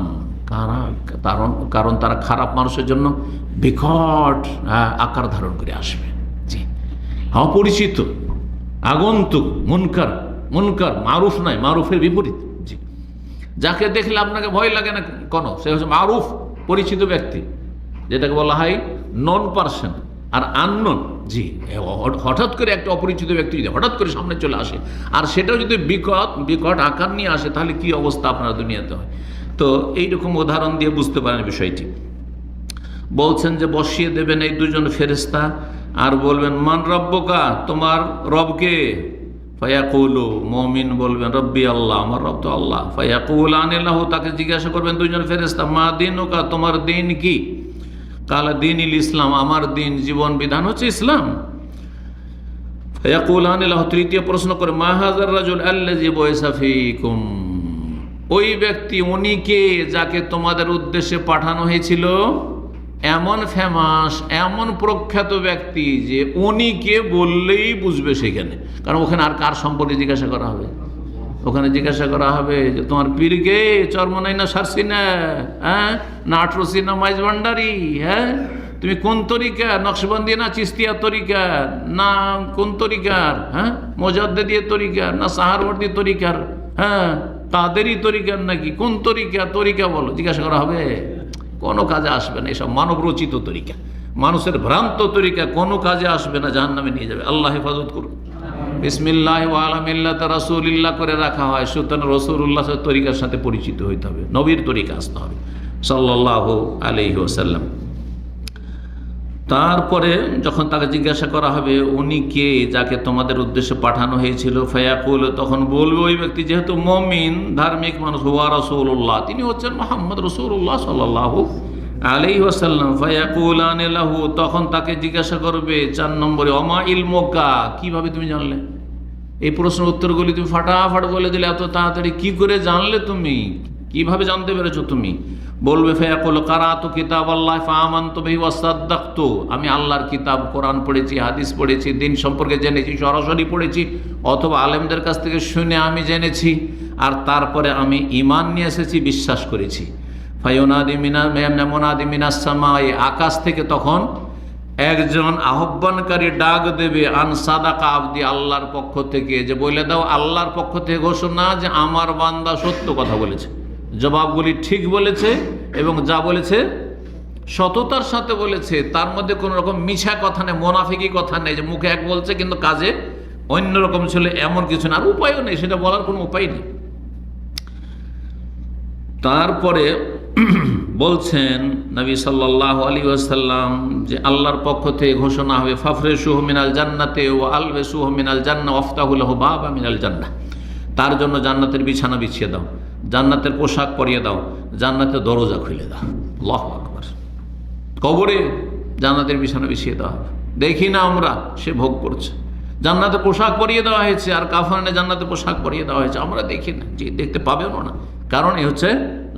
কারণ তারা খারাপ মানুষের জন্য বিকট আকার ধারণ করে আসবে। জি, অপরিচিত, আগন্তুক। মুনকার, মুনকার মারুফ নাই, মারুফের বিপরীত। জি, যাকে দেখলে আপনাকে ভয় লাগে না কোনো, সে হচ্ছে মারুফ, পরিচিত ব্যক্তি, যেটাকে বলা হয় নন পারসন। আর আননোন, জি, হঠাৎ করে একটা অপরিচিত ব্যক্তি যদি হঠাৎ করে সামনে চলে আসে, আর সেটাও যদি বিকট আকার নিয়ে আসে, তাহলে কি অবস্থা আপনার দুনিয়াতে হয়। তো এইরকম উদাহরণ দিয়ে বুঝতে পারেন বিষয়টি। বলছেন যে বসিয়ে দেবেন এই 2জন ফেরেশতা, আর বলবেন মান রব্বুকা, তোমার রবকে? ফায়াকুলু, মুমিন বলবেন রব্বি আল্লাহ, আমার রব তো আল্লাহ। ফায়াকুলানি লাহু, তাকে জিজ্ঞাসা করবেন 2জন ফেরেশতা, মা দীনুকা, তোমার দিন কি? কালা দীনিল ইসলাম, আমার দিন, জীবন বিধান হচ্ছে ইসলাম। ফায়াকুলানি লাহু, তৃতীয় প্রশ্ন করে, মা হাযার রাজুল আল্লাযী বুইসা ফীকুম, ওই ব্যক্তি, উনি কে যাকে তোমাদের উদ্দেশ্যে পাঠানো হয়েছিল? এমন ফেমাস, এমন প্রখ্যাত ব্যক্তি যে উনি কে বললেই বুঝবে সেখানে। কারণ ওখানে আর কার সম্পর্কে জিজ্ঞাসা করা হবে? ওখানে জিজ্ঞাসা করা হবে যে তোমার পীর কে? চরমনাই না সারসিনা, না আটরসি না মাইজ ভান্ডারি, তুমি কোন তরিকার, নকশবন্দি না চিস্তিয়া তরিকার, না কোন তরিকার, হ্যাঁ মোজাদ্দেদিয়া তরিকার, না সাহারওয়ার্দী তরিকার, হ্যাঁ কাদেরই তরিকার, নাকি কোন তরিকা বলো, জিজ্ঞাসা করা হবে? কোনো কাজে আসবে না। এসব মানব রচিত তরিকা, মানুষের ভ্রান্ত তরিকা কোনো কাজে আসবে না, জাহান্নামে নিয়ে যাবে। আল্লাহ হেফাজত করুন। বিসমিল্লাহ ওয়া আলা মিল্লাতি রাসূলিল্লাহ করে রাখা হয়, সুতরাং রাসূলুল্লাহ তরিকার সাথে পরিচিত হইতে হবে, নবীর তরিকা আসতে হবে সাল্লাল্লাহু আলাইহি ওয়াসাল্লাম। তারপরে যখন তাকে জিজ্ঞাসা করা হবে উনি কে, যাকে তোমাদের উদ্দেশ্যে পাঠানো হয়েছিল, ফায়াকুল, তখন বলবে ওই ব্যক্তি, যেহেতু মুমিন ধার্মিক মানুষ, হুয়া রাসূলুল্লাহ, তিনি হচ্ছেন মুহাম্মদ রাসূলুল্লাহ সাল্লাল্লাহু আলাইহি ওয়াসাল্লাম। ফায়াকুলানি লাহু, তখন তাকে জিজ্ঞাসা করবে 4 নম্বরে, অমা ইলমুকা, কিভাবে তুমি জানলে? এই প্রশ্নের উত্তরগুলি তুমি ফাটাফাট বলে দিলে এত তাড়াতাড়ি, কি করে জানলে তুমি, কিভাবে জানতে পেরেছো তুমি? বলবে ফায়াকুল কারাতু কিতাবাল্লাহ ফাআমানতু বিহি ওয়াসাদ্দাকতু, আমি আল্লাহর কিতাব কোরআন পড়েছি, হাদিস পড়েছি, দিন সম্পর্কে জেনেছি, সরাসরি পড়েছি অথবা আলেমদের কাছ থেকে শুনে আমি জেনেছি, আর তারপরে আমি ঈমান নিয়ে এসেছি, বিশ্বাস করেছি। ফায়ুনাদি মুনাদি মিনাস সামাই, আকাশ থেকে তখন একজন আহ্বানকারী ডাক দেবে, আন সাদাকা আবদি, আল্লাহর পক্ষ থেকে, যে বলে দাও আল্লাহর পক্ষ থেকে ঘোষণা যে আমার বান্দা সত্য কথা বলেছে, জবাবগুলি ঠিক বলেছে এবং যা বলেছে সততার সাথে বলেছে, তার মধ্যে কোনো রকম মিছা কথা নেই, মোনাফিকি কথা নেই, যে মুখে এক বলছে কিন্তু কাজে অন্যরকম ছিল, এমন কিছু না। আর উপায়ও নেই, সেটা বলার কোনো উপায় নেই। তারপরে বলছেন নবী সাল্লাল্লাহু আলাইহি ওয়াসাল্লাম যে আল্লাহর পক্ষ থেকে ঘোষণা হবে, ফাফরিশুহু মিনাল জান্নাতি ওয়া আলবিসুহু মিনাল জান্নাহ ওয়াফতাহু লাহু বাবা মিনাল জান্নাহ, তার জন্য জান্নাতের বিছানা বিছিয়ে দাও, জান্নাতের পোশাক পরিয়ে দাও, জান্নাতের দরজা খুলে দাও। আল্লাহু আকবার। কবরে জান্নাতের বিছানা বিছিয়ে দেওয়া হবে, দেখি না আমরা, সে ভোগ করছে। জান্নাতে পোশাক পরিয়ে দেওয়া হয়েছে, আর কাফনে জান্নাতে পোশাক পরিয়ে দেওয়া হয়েছে, আমরা দেখি না, যে দেখতে পাবেও না, কারণ এ হচ্ছে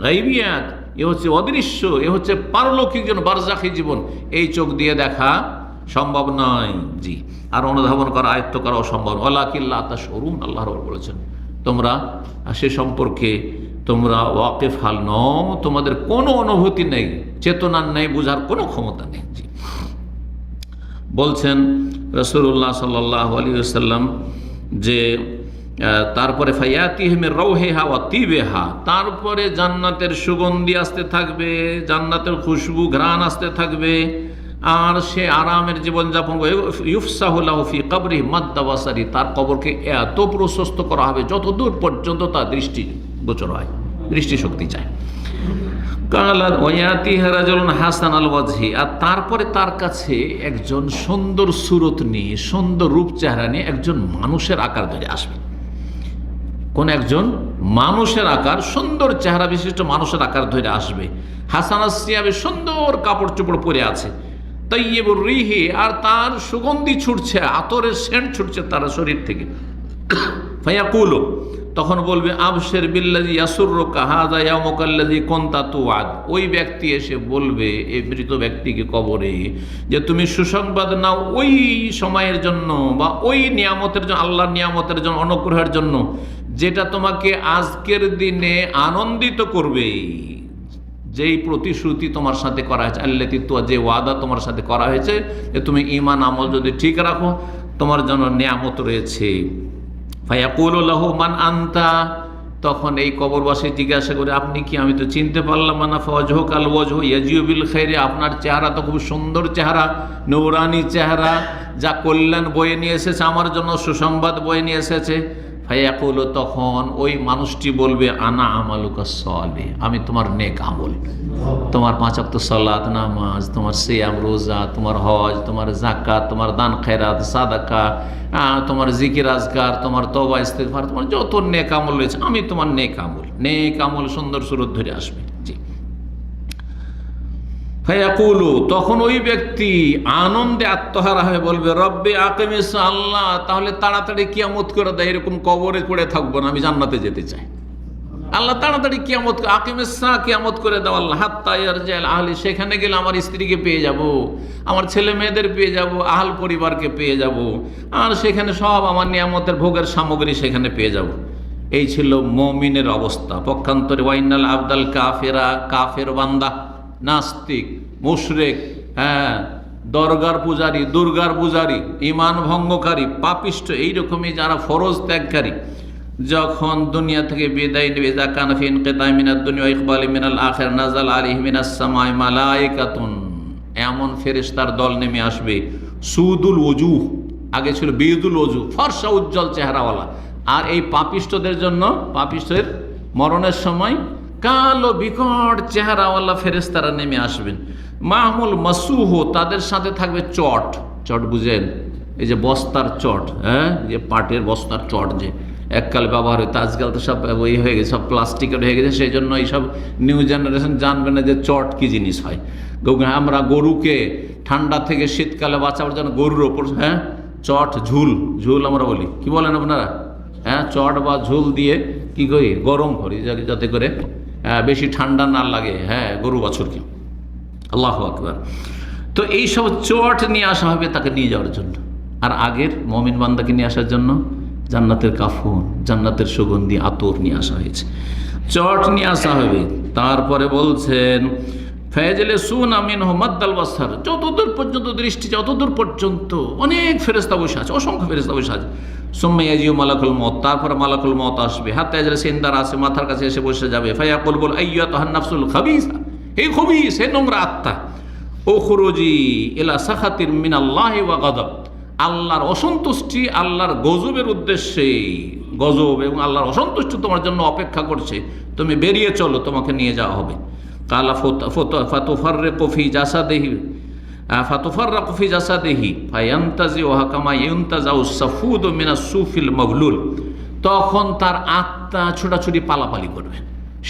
গায়বিয়াত, এ হচ্ছে অদৃশ্য, এ হচ্ছে পারলৌকিক জীবন, বারজাখী জীবন, এই চোখ দিয়ে দেখা সম্ভব নয়। জি, আর অনুধাবন করা, আয়ত্ত করা অসম্ভব। ওয়ালাকিল্লা তাশউরুন, আল্লাহ রাব্বুল বলেছেন তোমরা সে সম্পর্কে তোমরা ওয়াকিফ হাল নও, তোমাদের কোনো অনুভূতি নেই, চেতনার নেই, বোঝার কোনো ক্ষমতা নেই। জি, বলছেন রাসূলুল্লাহ সাল্লাল্লাহু আলাইহি ওয়াসাল্লাম যে তারপরে ফায়াতিহিম রাউহিহা ওয়া তিবিহা, তারপরে জান্নাতের সুগন্ধি আসতে থাকবে, জান্নাতের খুশবু ঘ্রাণ আসতে থাকবে, আর সে আরামের জীবনযাপন। ইউফসাহু লাহু ফি কবরিহি মাদ্দা বাসারি, তার কবরকে এত প্রশস্ত করা হবে যত দূর পর্যন্ত তার দৃষ্টি গোচর হয়, দৃষ্টিশক্তি চায়। কালাত ওয়ায়াতিহা রাজুলুন হাসানাল ওয়াজহি, আর তারপরে তার কাছে একজন সুন্দর সুরত নিয়ে, সুন্দর রূপ চেহারা নিয়ে একজন মানুষের আকার ধরে আসবে। কোন একজন মানুষের আকার, সুন্দর চেহারা বিশিষ্ট মানুষের আকার ধরে আসবে। হাসানাস সিয়াবে, সুন্দর কাপড় চোপড় পরে আছে, তাইয়্যিবুর রিহি, আর তার সুগন্ধি ছুটছে, আতরের সেন্ট ছুটছে তার শরীর থেকে। ফায়াকুলু, তখন বলবে আবশির বিল্লাযী ইয়াসুররুকা হাযা ইয়াউমুকাল্লাযী কুনতা তুআদ, ওই ব্যক্তি এসে বলবে এই মৃত ব্যক্তিকে কবরে যে তুমি সুসংবাদ নাও ওই সময়ের জন্য, বা ওই নিয়ামতের জন্য, আল্লাহর নিয়ামতের জন্য, অনুগ্রহের জন্য, যেটা তোমাকে আজকের দিনে আনন্দিত করবে, যেই প্রতিশ্রুতি তোমার সাথে করা হয়েছে, আল্লাতী তুআ, যে ওয়াদা তোমার সাথে করা হয়েছে যে তুমি ঈমান আমল যদি ঠিক রাখো তোমার জন্য নিয়ামত রয়েছে। ফায়াকুলু লাহু মান আনতা, তখন এই কবরবাসী জিজ্ঞাসা করে আপনি কি, আমি তো চিনতে পারলাম না। ফাওয়াজহুকাল ওয়াজহু ইয়াজিউ বিল খাইরি, আপনার চেহারা তো খুব সুন্দর চেহারা, নূরানি চেহারা, যা কল্যাণ বয়ে নিয়ে এসেছে, আমার জন্য সুসংবাদ বয়ে নিয়ে এসেছে। ফায়াকুলু, তখন ওই মানুষটি বলবে আনা আমালুকা সালিহ, আমি তোমার নেক আমল, তোমার 5 ওয়াক্ত সালাত নামাজ, তোমার সিয়াম রোজা, তোমার হজ, তোমার যাকাত, তোমার দান খেরাত সাদাকা, তোমার জিকির আজকার, তোমার তওবা ইস্তিগফার, তোমার যত নেক আমল রয়েছে আমি তোমার নেক আমল সুন্দর সুরত ধরে আসবে। জি, ফায়াকুলু, তখন ওই ব্যক্তি আনন্দে আত্মহারা হয়ে বলবে রব্বি আকিমিস, আল্লাহ তাহলে তাড়াতাড়ি কিয়ামত করে দেয়, এরকম কবরে পড়ে থাকবো না, আমি জান্নাতে যেতে চাই। আল্লাহ তাড়াতাড়ি কিয়ামত, আকিমিস সাআ, কিয়ামত করে দাও আল্লাহ, হাত্তা ইয়ারজিআল আহলি, সেখানে গেলে আমার স্ত্রীকে পেয়ে যাব, আমার ছেলে মেয়েদের পেয়ে যাব, আহল পরিবারকে পেয়ে যাব, আর সেখানে সব আমার নিয়ামতের ভোগের সামগ্রী সেখানে পেয়ে যাব। এই ছিল মুমিনের অবস্থা। পক্ষান্তরে ওয়াইনাল আবদাল কাফেরা, কাফের বান্দা, নাস্তিক, মুশরিক, হ্যাঁ, দরগার পূজারী, দুর্গার পূজারী, ইমান ভঙ্গকারী, পাপিষ্ট, এইরকমই যারা ফরজ ত্যাগকারী, যখন দুনিয়া থেকে বিদায় নেবে, যা কানফি ইনকিতাই মিনাদ দুনিয়া ইকবালি মিনাল আখির নাযাল আলাইহি মিনাস সামাই মালাইকাতুন, এমন ফেরেশতার দল নেমে আসবে, সুদুল ওজুহ, আগে ছিল বিদুল ওজু, ফর্সা উজ্জ্বল চেহারাওয়ালা। আর এই পাপিষ্টদের জন্য, পাপিষ্টের মরণের সময় কালো বিকট চেহারাওয়ালা ফেরেশতারা নেমে আসবেন। মাহমুল মাসুহ, তাদের সাথে থাকবে চট, চট বুঝেন, এই যে বস্তার চট, হ্যাঁ, যে পাটের বস্তার চট যে এককাল ব্যবহার হতো, আজকাল তো সব ওই হয়ে গেছে, সব প্লাস্টিকের হয়ে গেছে, সেই জন্য এইসব নিউ জেনারেশন জানবে না যে চট কি জিনিস হয়। আমরা গরুকে ঠান্ডা থেকে শীতকালে বাঁচাবার জন্য গরুর ওপর, হ্যাঁ, চট, ঝুল, ঝুল আমরা বলি, কি বলেন আপনারা? হ্যাঁ, চট বা ঝুল দিয়ে কি করি, গরম করি যাতে করে বেশি ঠান্ডা না লাগে, হ্যাঁ, গরু বাছুরকে। আল্লাহু আকবার। তো এই সব চট নিয়ে আসা হবে তাকে নিয়ে যাওয়ার জন্য। আর আগের মুমিন বান্দাকে নিয়ে আসার জন্য জান্নাতের কাফন, জান্নাতের সুগন্ধি আতর নিয়ে আসা হয়েছে, চট নিয়ে আসা হবে। তারপরে বলছেন ফেজলে সুনা মিনহু মাদ্দাল বাসার, যতদূর পর্যন্ত দৃষ্টি, যতদূর পর্যন্ত অনেক ফেরেশতা বসে আছে, অসংখ্য ফেরেশতা বসে আছে। সুম্মা ইয়াজিউ মালাকুল মউত, তারপরে মালাকুল মউত আসবে, হাত্তা ইয়াজলিসু ইনদার আসে, মাথার কাছে এসে বসে যাবে। ফায়াকুল বল আইয়াতুহান নাফসুল খাবিসা, হে খবিস, হে নোংরা আত্মা, উখরুজি ইলা সাখাতির মিনাল্লাহি ওয়া গাযাব, আল্লাহর অসন্তুষ্টি, আল্লাহর গজবের উদ্দেশ্যে, গজব এবং আল্লাহর অসন্তুষ্টি তোমার জন্য অপেক্ষা করছে, তুমি বেরিয়ে চলো, তোমাকে নিয়ে যাওয়া হবে। কালা ফাতুফাররিকু ফি জাসাদিহি, ফাতুফাররাকু ফি জাসাদিহি ফায়ান্তাজিউহা কামা ইউনতাজাউ সাফুদু মিনাস সুফিল মাগলুল, তখন তার আত্মা ছোটাছুটি পালাপালি করবে,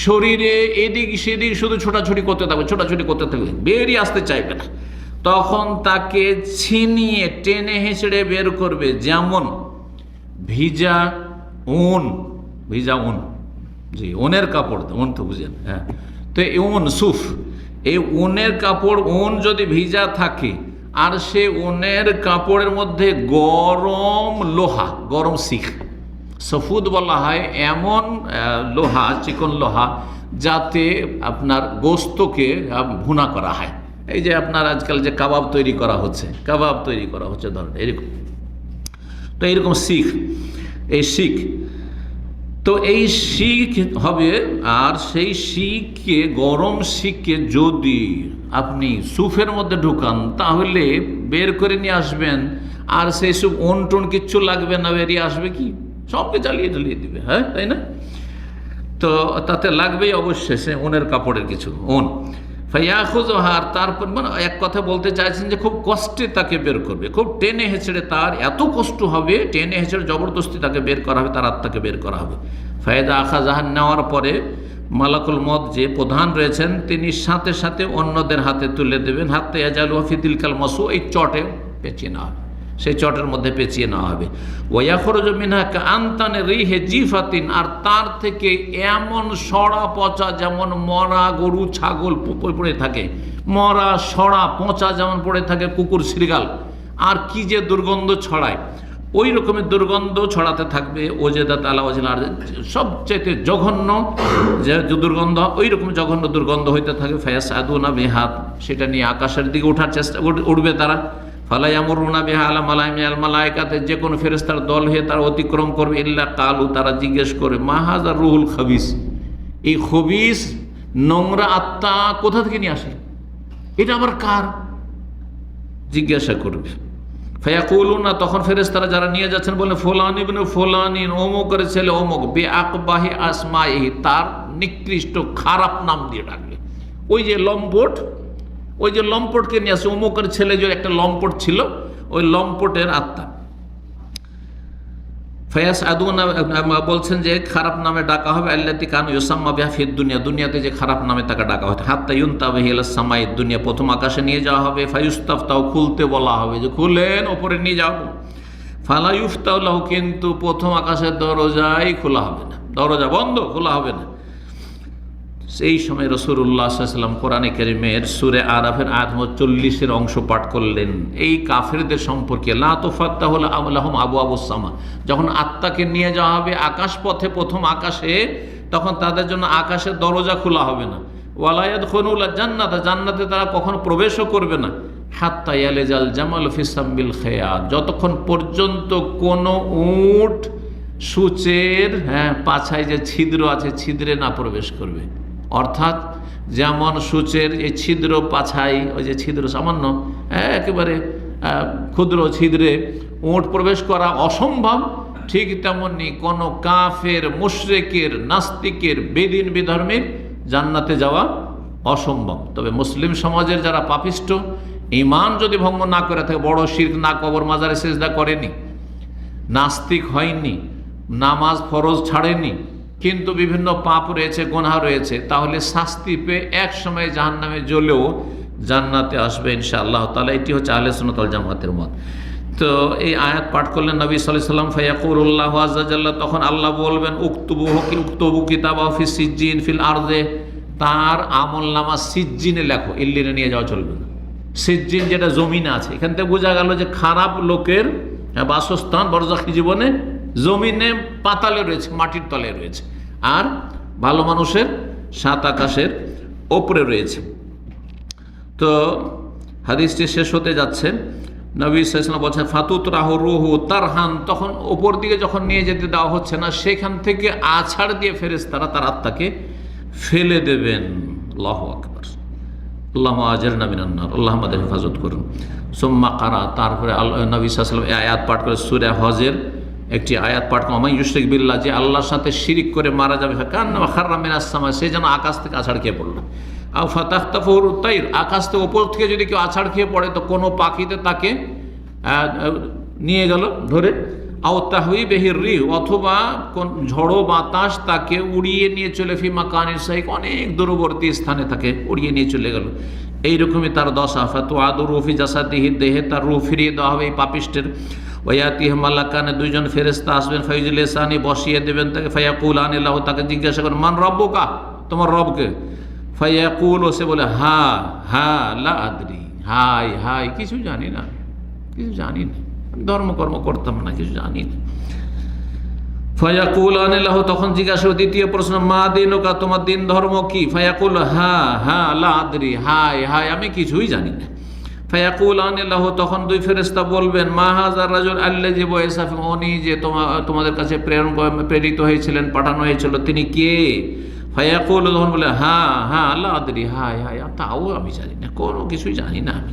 শরীরে এদিক সেদিক শুধু ছোটাছুটি করতে থাকবে, ছোটাছুটি করতে থাকবে, বেরিয়ে আসতে চাইবে না। তখন তাকে ছিনিয়ে টেনে হেঁচড়ে বের করবে, যেমন ভিজা উন, ভিজা উন, জি, উনের কাপড়, উন তো বুঝেন, হ্যাঁ, তো উন, সুফ, এই উনের কাপড়, উন যদি ভিজা থাকে আর সে উনের কাপড়ের মধ্যে গরম লোহা, গরম শিখ, সফুদ বলা হয় এমন লোহা, চিকন লোহা, যাতে আপনার গোস্তকে ভুনা করা হয়। এই যে আপনার আজকাল যে কাবাব তৈরি করা হচ্ছে, কাবাব তৈরি করা হচ্ছে ধরেন এরকম, তো এইরকম শিখ, এই শিখ, তো এই শিখ হবে। আর সেই শিখকে, গরম শিখকে যদি আপনি সুফের মধ্যে ঢুকান, তাহলে বের করে নিয়ে আসবেন, আর সেই সব ওন টোন কিচ্ছু লাগবে না, বেরিয়ে আসবে কি, সবকে জ্বালিয়ে জ্বালিয়ে দিবে, হ্যাঁ, তাই না? তো তাতে লাগবেই অবশ্যই সে ওনের কাপড়ের কিছু ওন। ফায়াখুযুহা, তারপর মানে এক কথা বলতে চাইছেন যে খুব কষ্টে তাকে বের করবে, খুব টেনে হেঁচড়ে, তার এত কষ্ট হবে, টেনে হেঁচড়ে জবরদস্তি তাকে বের করা হবে, তার আত্মাকে বের করা হবে। ফায়দা আখাযাহা, নেওয়ার পরে মালাকুল মউত যে প্রধান রয়েছেন, তিনি সাথে সাথে অন্যদের হাতে তুলে দেবেন। হাত্তা ইয়াজালুহা ফি তিলকাল মাসু, এই চটে পেঁচিয়ে নেওয়া হবে, সেই চটের মধ্যে পেঁচিয়ে নেওয়া হবে। ওয়াখরুজু মিনহা কাআনতানি রিহে জিফাতিন, আর তার থেকে এমন সড়া পচা, যেমন মরা গরু ছাগল পড়ে থাকে, মরা সড়া পচা যেমন পড়ে থাকে, কুকুর শৃগাল, আর কি যে দুর্গন্ধ ছড়ায়, ওই রকমের দুর্গন্ধ ছড়াতে থাকবে। ওজেদাত আলা ওয়াজিল আরদ, সবচেয়ে জঘন্য যে দুর্গন্ধ, ওই রকম জঘন্য দুর্গন্ধ হইতে থাকে। ফায়াসআদুনা বিহা, সেটা নিয়ে আকাশের দিকে ওঠার চেষ্টা, উঠবে তারা। ফালা ইয়ামুরুনা বিহা আলা মালাইমি আল মালায়েকাতে, যে কোনো ফেরেশতার দল হয়ে তারা অতিক্রম করবে। ইল্লা কালু, তারা জিজ্ঞেস করে, মা হাযা রুহুল খাবিস, এই খবিস নোংরা আত্মা কোথা থেকে নিয়ে আসে, এটা আবার কার, জিজ্ঞাসা করবে। ফায়াকুলুনা, তখন ফেরেশতারা যারা নিয়ে যাচ্ছেন বলে, ফুলান ইবনে ফুলানিন, অমুকের ছেলে অমুক, বিআকবাহি আসমাইহি, তার নিকৃষ্ট খারাপ নাম দিয়ে ডাকবে। ওই যে লম্পট, ওই যে লম্পটকে নিয়ে আসে, অমুকের ছেলে যে একটা লম্পট ছিল, ওই লম্পটের আত্মা। ফায়াসআদুনা, বলছেন যে খারাপ নামে ডাকা হবে। আল্লাতী কানু ইউসাম্মা বিহা ফিদ দুনিয়া, দুনিয়াতে যে খারাপ নামে তাকে ডাকা হতো। হাত্তা ইউনতাবিহি ইলাস সামাই দুনিয়া, প্রথম আকাশে নিয়ে যাওয়া হবে। ফায়ুস্তাফতাউ, খুলতে বলা হবে যে খুলেন, ওপরে নিয়ে যাও। ফালা ইউফতাউ লাহু, কিন্তু প্রথম আকাশের দরজাই খোলা হবে না, দরজা বন্ধ, খোলা হবে না। সেই সময় রাসূলুল্লাহ সাল্লাল্লাহু আলাইহি ওয়াসাল্লাম কোরআনে কারীমের সূরা আরাফের আয়াত 40 অংশ পাঠ করলেন এই কাফেরদের সম্পর্কে। লা তুফাত্তাহু লাহুম আবওয়াবুস সামা, যখন আত্মাকে নিয়ে যাওয়া হবে আকাশ পথে, প্রথম আকাশে, তখন তাদের জন্য আকাশের দরজা খোলা হবে না। ওয়ালা ইয়াদখুলুল জান্নাত, জান্নাতে তারা কখনো প্রবেশও করবে না। হাত্তা ইয়ালেজাল জামাল ফি সাম্বিল খেয়াত, যতক্ষণ পর্যন্ত কোনো উট সূচের পাছায় যে ছিদ্র আছে ছিদ্রে না প্রবেশ করবে। অর্থাৎ যেমন সূচের এই ছিদ্র পাছায়, ওই যে ছিদ্র সামান্য একেবারে ক্ষুদ্র ছিদ্রে উট প্রবেশ করা অসম্ভব, ঠিক তেমনি কোনো কাফের, মুশরিকের, নাস্তিকের, বেদিন বিধর্মীর জান্নাতে যাওয়া অসম্ভব। তবে মুসলিম সমাজের যারা পাপিষ্ট, ঈমান যদি ভঙ্গ না করে থাকে, বড় শিরক না, কবর মাজারে সিজদা করেনি, নাস্তিক হয়নি, নামাজ ফরজ ছাড়েনি, কিন্তু বিভিন্ন পাপ রয়েছে, গুনাহ রয়েছে, তাহলে শাস্তি পেয়ে এক সময় জাহান্নামে জ্বলেও জান্নাতে আসবে ইনশাআল্লাহ তাআলা। এটি হচ্ছে আহলে সুন্নাত ওয়াল জামাতের মত। তো এই আয়াত পাঠ করলেন নবী সাল্লাল্লাহু আলাইহি ওয়াসাল্লাম, ফায়াকুলুল্লাহু আযজা জাল্লা, তখন আল্লাহ বলবেন উক্তুবু কিতাবাহু ফি সিজ্জিন ফিল আরদে, তার আমলনামা সিজ্জিনে লেখো, ইল্লিনে নিয়ে যাওয়া চলবে না। সিজ্জিন যেটা জমিনে আছে, এখান থেকে বোঝা গেল যে খারাপ লোকের বাসস্থান বরজাখী জীবনে জমিনে পাতালে রয়েছে, মাটির তলে রয়েছে, আর ভালো মানুষের সাত আকাশের ওপরে রয়েছে। তো হাদিসটি শেষ হতে যাচ্ছে, নবী সাল্লাল্লাহু আলাইহি ওয়াসাল্লাম বলছেন ফাতুতরাহু রূহু তারহান, তখন ওপর দিকে যখন নিয়ে যেতে দেওয়া হচ্ছে না, সেখান থেকে আছাড় দিয়ে ফেরেশতারা তার আত্মাকে ফেলে দেবেন। আল্লাহু আকবার, আল্লাহুম্মা আজিরনা মিনান নার, আল্লাহ আমাদের হেফাজত করুন। সুম্মা কারা, তারপরে নবী সাল্লাল্লাহু আলাইহি ওয়াসাল্লাম এই আয়াত পাঠ করে সূরা হজের একটি আয়াত পাঠ করে, ওমান ইউশরিক বিল্লাহ, যে আল্লাহর সাথে শিরিক করে মারা যাবে, কান্নামা খাররা মিনাস সামা, সে যেন আকাশ থেকে আছাড় খেয়ে পড়ল। আও ফাতাখতাফুহু তাইর, আকাশ থেকে ওপর থেকে যদি কেউ আছাড় খেয়ে পড়ে তো কোনো পাখিতে তাকে নিয়ে গেল ধরে, আও তাহউই বিহির রিহ, অথবা কোন ঝড়ো বাতাস তাকে উড়িয়ে নিয়ে চলে, ফি মাকানিন সাহিক, অনেক দূরবর্তী স্থানে তাকে উড়িয়ে নিয়ে চলে গেল। এইরকমই তার দশা। ফাতুআদু রূহু ফি জাসাদিহি, দেহে তার রূহ ফিরিয়ে দেওয়া হবে এই পাপিষ্টের। ওয়ায়াতিহি মালাকানে, দুইজন ফেরেশতা আসবেন, ফায়ুজলিসানি, বসিয়ে দেবেন তাকে, ফায়াকুলানি লাহু, তাকে জিজ্ঞাসা করেন মান রব্বুকা, তোমার রবকে? ফায়াকুল, সে বলে হা হা লা আদরি, হাই হাই, কিছু জানি না, কিছু জানি না, ধর্মকর্ম করতাম না, কিছু জানি না। ফায়াকুলানি লাহু, তখন জিজ্ঞাসা, দ্বিতীয় প্রশ্ন, মা দিনুকা, তোমার দিন ধর্ম কি? ফায়াকুল হা হা লা আদরি, হাই হাই, আমি কিছুই জানি না। ফায়াকুলানি লাহু, তখন দুই ফেরেশতা বলবেন, মা হাযার রাজুল আল্লাযী বুইসা ফীকুম, উনি যে তোমাদের কাছে প্রেরিত হয়েছিলেন, পাঠানো হয়েছিল, তিনি কে? ফায়াকুল, তখন বলে হা হা লা আদরি, হাই হাই, তাও আমি জানি না, কোনো কিছুই জানি না আমি।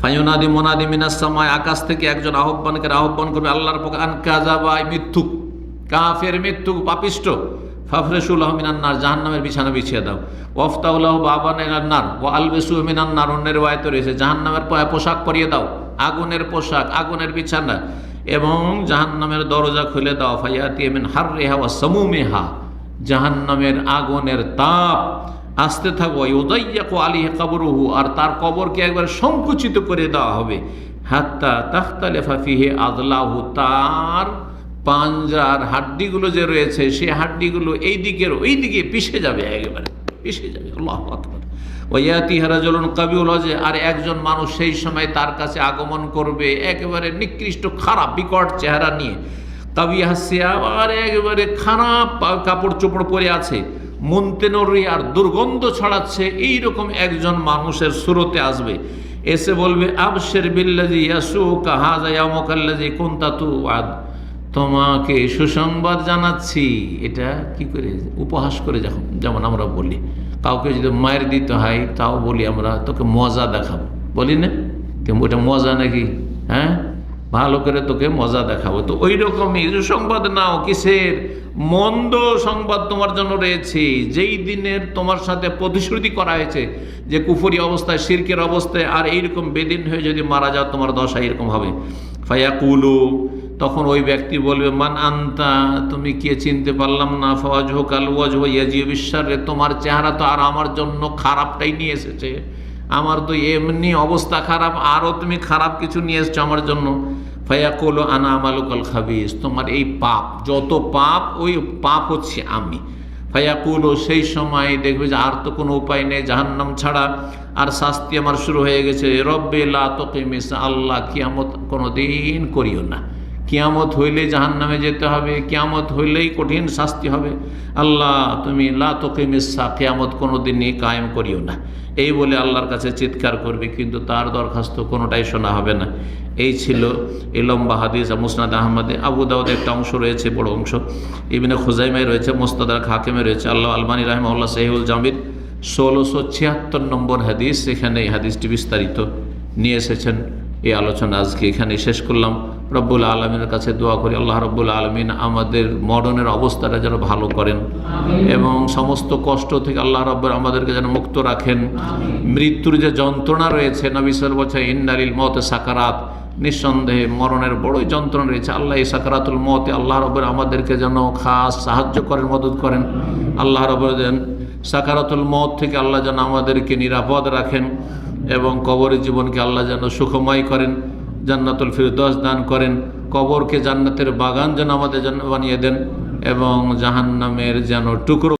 ফায়ুনাদি মুনাদি মিনাস সামায়, আকাশ থেকে একজন আহ্বান করবে আল্লাহর পক্ষে, আন কাযাবা, মিথ্যুক, কাফের, মিথ্যুক, পাপিষ্ট, ফাফরেশু লাহু মিনান নার, জাহান্নামের বিছানা বিছিয়ে দাও। ওয়াফতাহু লাহু বাবান ইলান নার, ওয়া আলবিসু মিনান নার, অন্য riwayate রয়েছে জাহান্নামের পোশাক পরিয়ে দাও, আগুনের পোশাক, আগুনের বিছানা, এবং জাহান্নামের দরজা খুলে দাও। ফায়াতি মিন হাররিহা ওয়া সামুমিহা, জাহান্নামের আগুনের তাপ আসতে থাকবে। ইউদাইয়াকু আলাইহি কবরুহু, আর তার কবরকে একবার সংকুচিত করে দেওয়া হবে। হাত্তা তাখতালিফা ফিহি আযলাহু, তার পাঞ্জার হাড্ডিগুলো যে রয়েছে, সেই হাড্ডিগুলো এই দিকের ওই দিকে পিষে যাবে, একেবারে পিষে যাবে। আল্লাহু আকবার। ওয়ায়াতিহি রাজুলুন কাবিউল ওয়াজহ, আর একজন মানুষ সেই সময় তার কাছে আগমন করবে, একেবারে নিকৃষ্ট খারাপ বিকট চেহারা নিয়ে, কাবিয়াহ সিয়াব, আর একেবারে খারাপ কাপড় চোপড় পরে আছে, মুনতিনুরি, আর দুর্গন্ধ ছড়াচ্ছে, এইরকম একজন মানুষের সুরতে আসবে। এসে বলবে, আবশির বিল্লাযী ইয়াসুকা হাযা ইয়াউমুকাল্লাযী কুনতা তুআদ, তোমাকে সুসংবাদ জানাচ্ছি। এটা কি করে উপহাস করে, যেমন আমরা বলি, কাউকে যদি মায়ের দিতে হয় তাও বলি আমরা, তোকে মজা দেখাবো, বলি না? ওটা মজা নাকি? হ্যাঁ, ভালো করে তোকে মজা দেখাবো। তো ওই রকমই সুসংবাদ নাও, কিসের? মন্দ সংবাদ তোমার জন্য রয়েছে, যেই দিনের তোমার সাথে প্রতিশ্রুতি করা হয়েছে যে কুফরি অবস্থায়, শিরকের অবস্থায়, আর এইরকম বেদিন হয়ে যদি মারা যাও, তোমার দশা এরকম হবে। ফায়াকুলু, তখন ওই ব্যক্তি বলবে, মান আনতা, তুমি কে, চিনতে পারলাম না। ফাওয়াজহুকাল ওয়াজহু ইয়াজিউ বিশ-শাররি, তোমার চেহারা তো আর আমার জন্য খারাপটাই নিয়ে এসেছে, আমার তো এমনি অবস্থা খারাপ, আরও তুমি খারাপ কিছু নিয়ে এসছো আমার জন্য। ফায়াকুলু আনা আমালুকাল খাবিস, তোমার এই পাপ, যত পাপ, ওই পাপ হচ্ছে আমি। ফায়াকুলু, সেই সময় দেখবে যে আর তো কোনো উপায় নেই জাহান্নাম ছাড়া, আর শাস্তি আমার শুরু হয়ে গেছে। রব্বি লা তুকিমিস, আল্লাহ কিয়ামত কোনোদিন করিও না, কিয়ামত হইলেই জাহান্নামে যেতে হবে, কিয়ামত হইলেই কঠিন শাস্তি হবে। আল্লাহ তুমি লা তুকিমিস সা, কিয়ামত কোনো দিনই কায়েম করিও না, এই বলে আল্লাহর কাছে চিৎকার করবে, কিন্তু তার দরখাস্ত কোনোটাই শোনা হবে না। এই ছিল এই লম্বা হাদিস। মুসনাদ আহমদে, আবু দাউদে একটা অংশ রয়েছে, বড় অংশ, ইবনে খুজাইমায় রয়েছে, মুস্তাদরাক হাকিমে রয়েছে, আল্লাহ আলবানী রাহিমাহুল্লাহ সহিহুল জামির 1676 নম্বর হাদিস, এখানে এই হাদিসটি বিস্তারিত নিয়ে এসেছেন। এই আলোচনা আজকে এখানে শেষ করলাম। রব্বুল আলমিনের কাছে দোয়া করি আল্লাহ রব্বুল আলমিন আমাদের মরণের অবস্থাটা যেন ভালো করেন এবং সমস্ত কষ্ট থেকে আল্লাহ রব্বুল আমাদেরকে যেন মুক্ত রাখেন। মৃত্যুর যে যন্ত্রণা রয়েছে, নবী সাল্লাল্লাহু আলাইহি ওয়াসাল্লাম ইন্নালিল মওতে সাকারাত, নিঃসন্দেহে মরণের বড়ই যন্ত্রণা রয়েছে। আল্লাহ এই সাকারাতুল মওতে আল্লাহ রব্বুল আমাদেরকে যেন খাস সাহায্য করেন, মদদ করেন। আল্লাহ রব্বুল যেন সাকারাতুল মওত থেকে আল্লাহ যেন আমাদেরকে নিরাপদ রাখেন এবং কবরের জীবনকে আল্লাহ যেন সুখময় করেন, জান্নাতুল ফিরদৌস দান করেন, কবরকে জান্নাতের বাগান যেন আমাদের জন্য বানিয়ে দেন এবং জাহান্নামের যেন টুকরো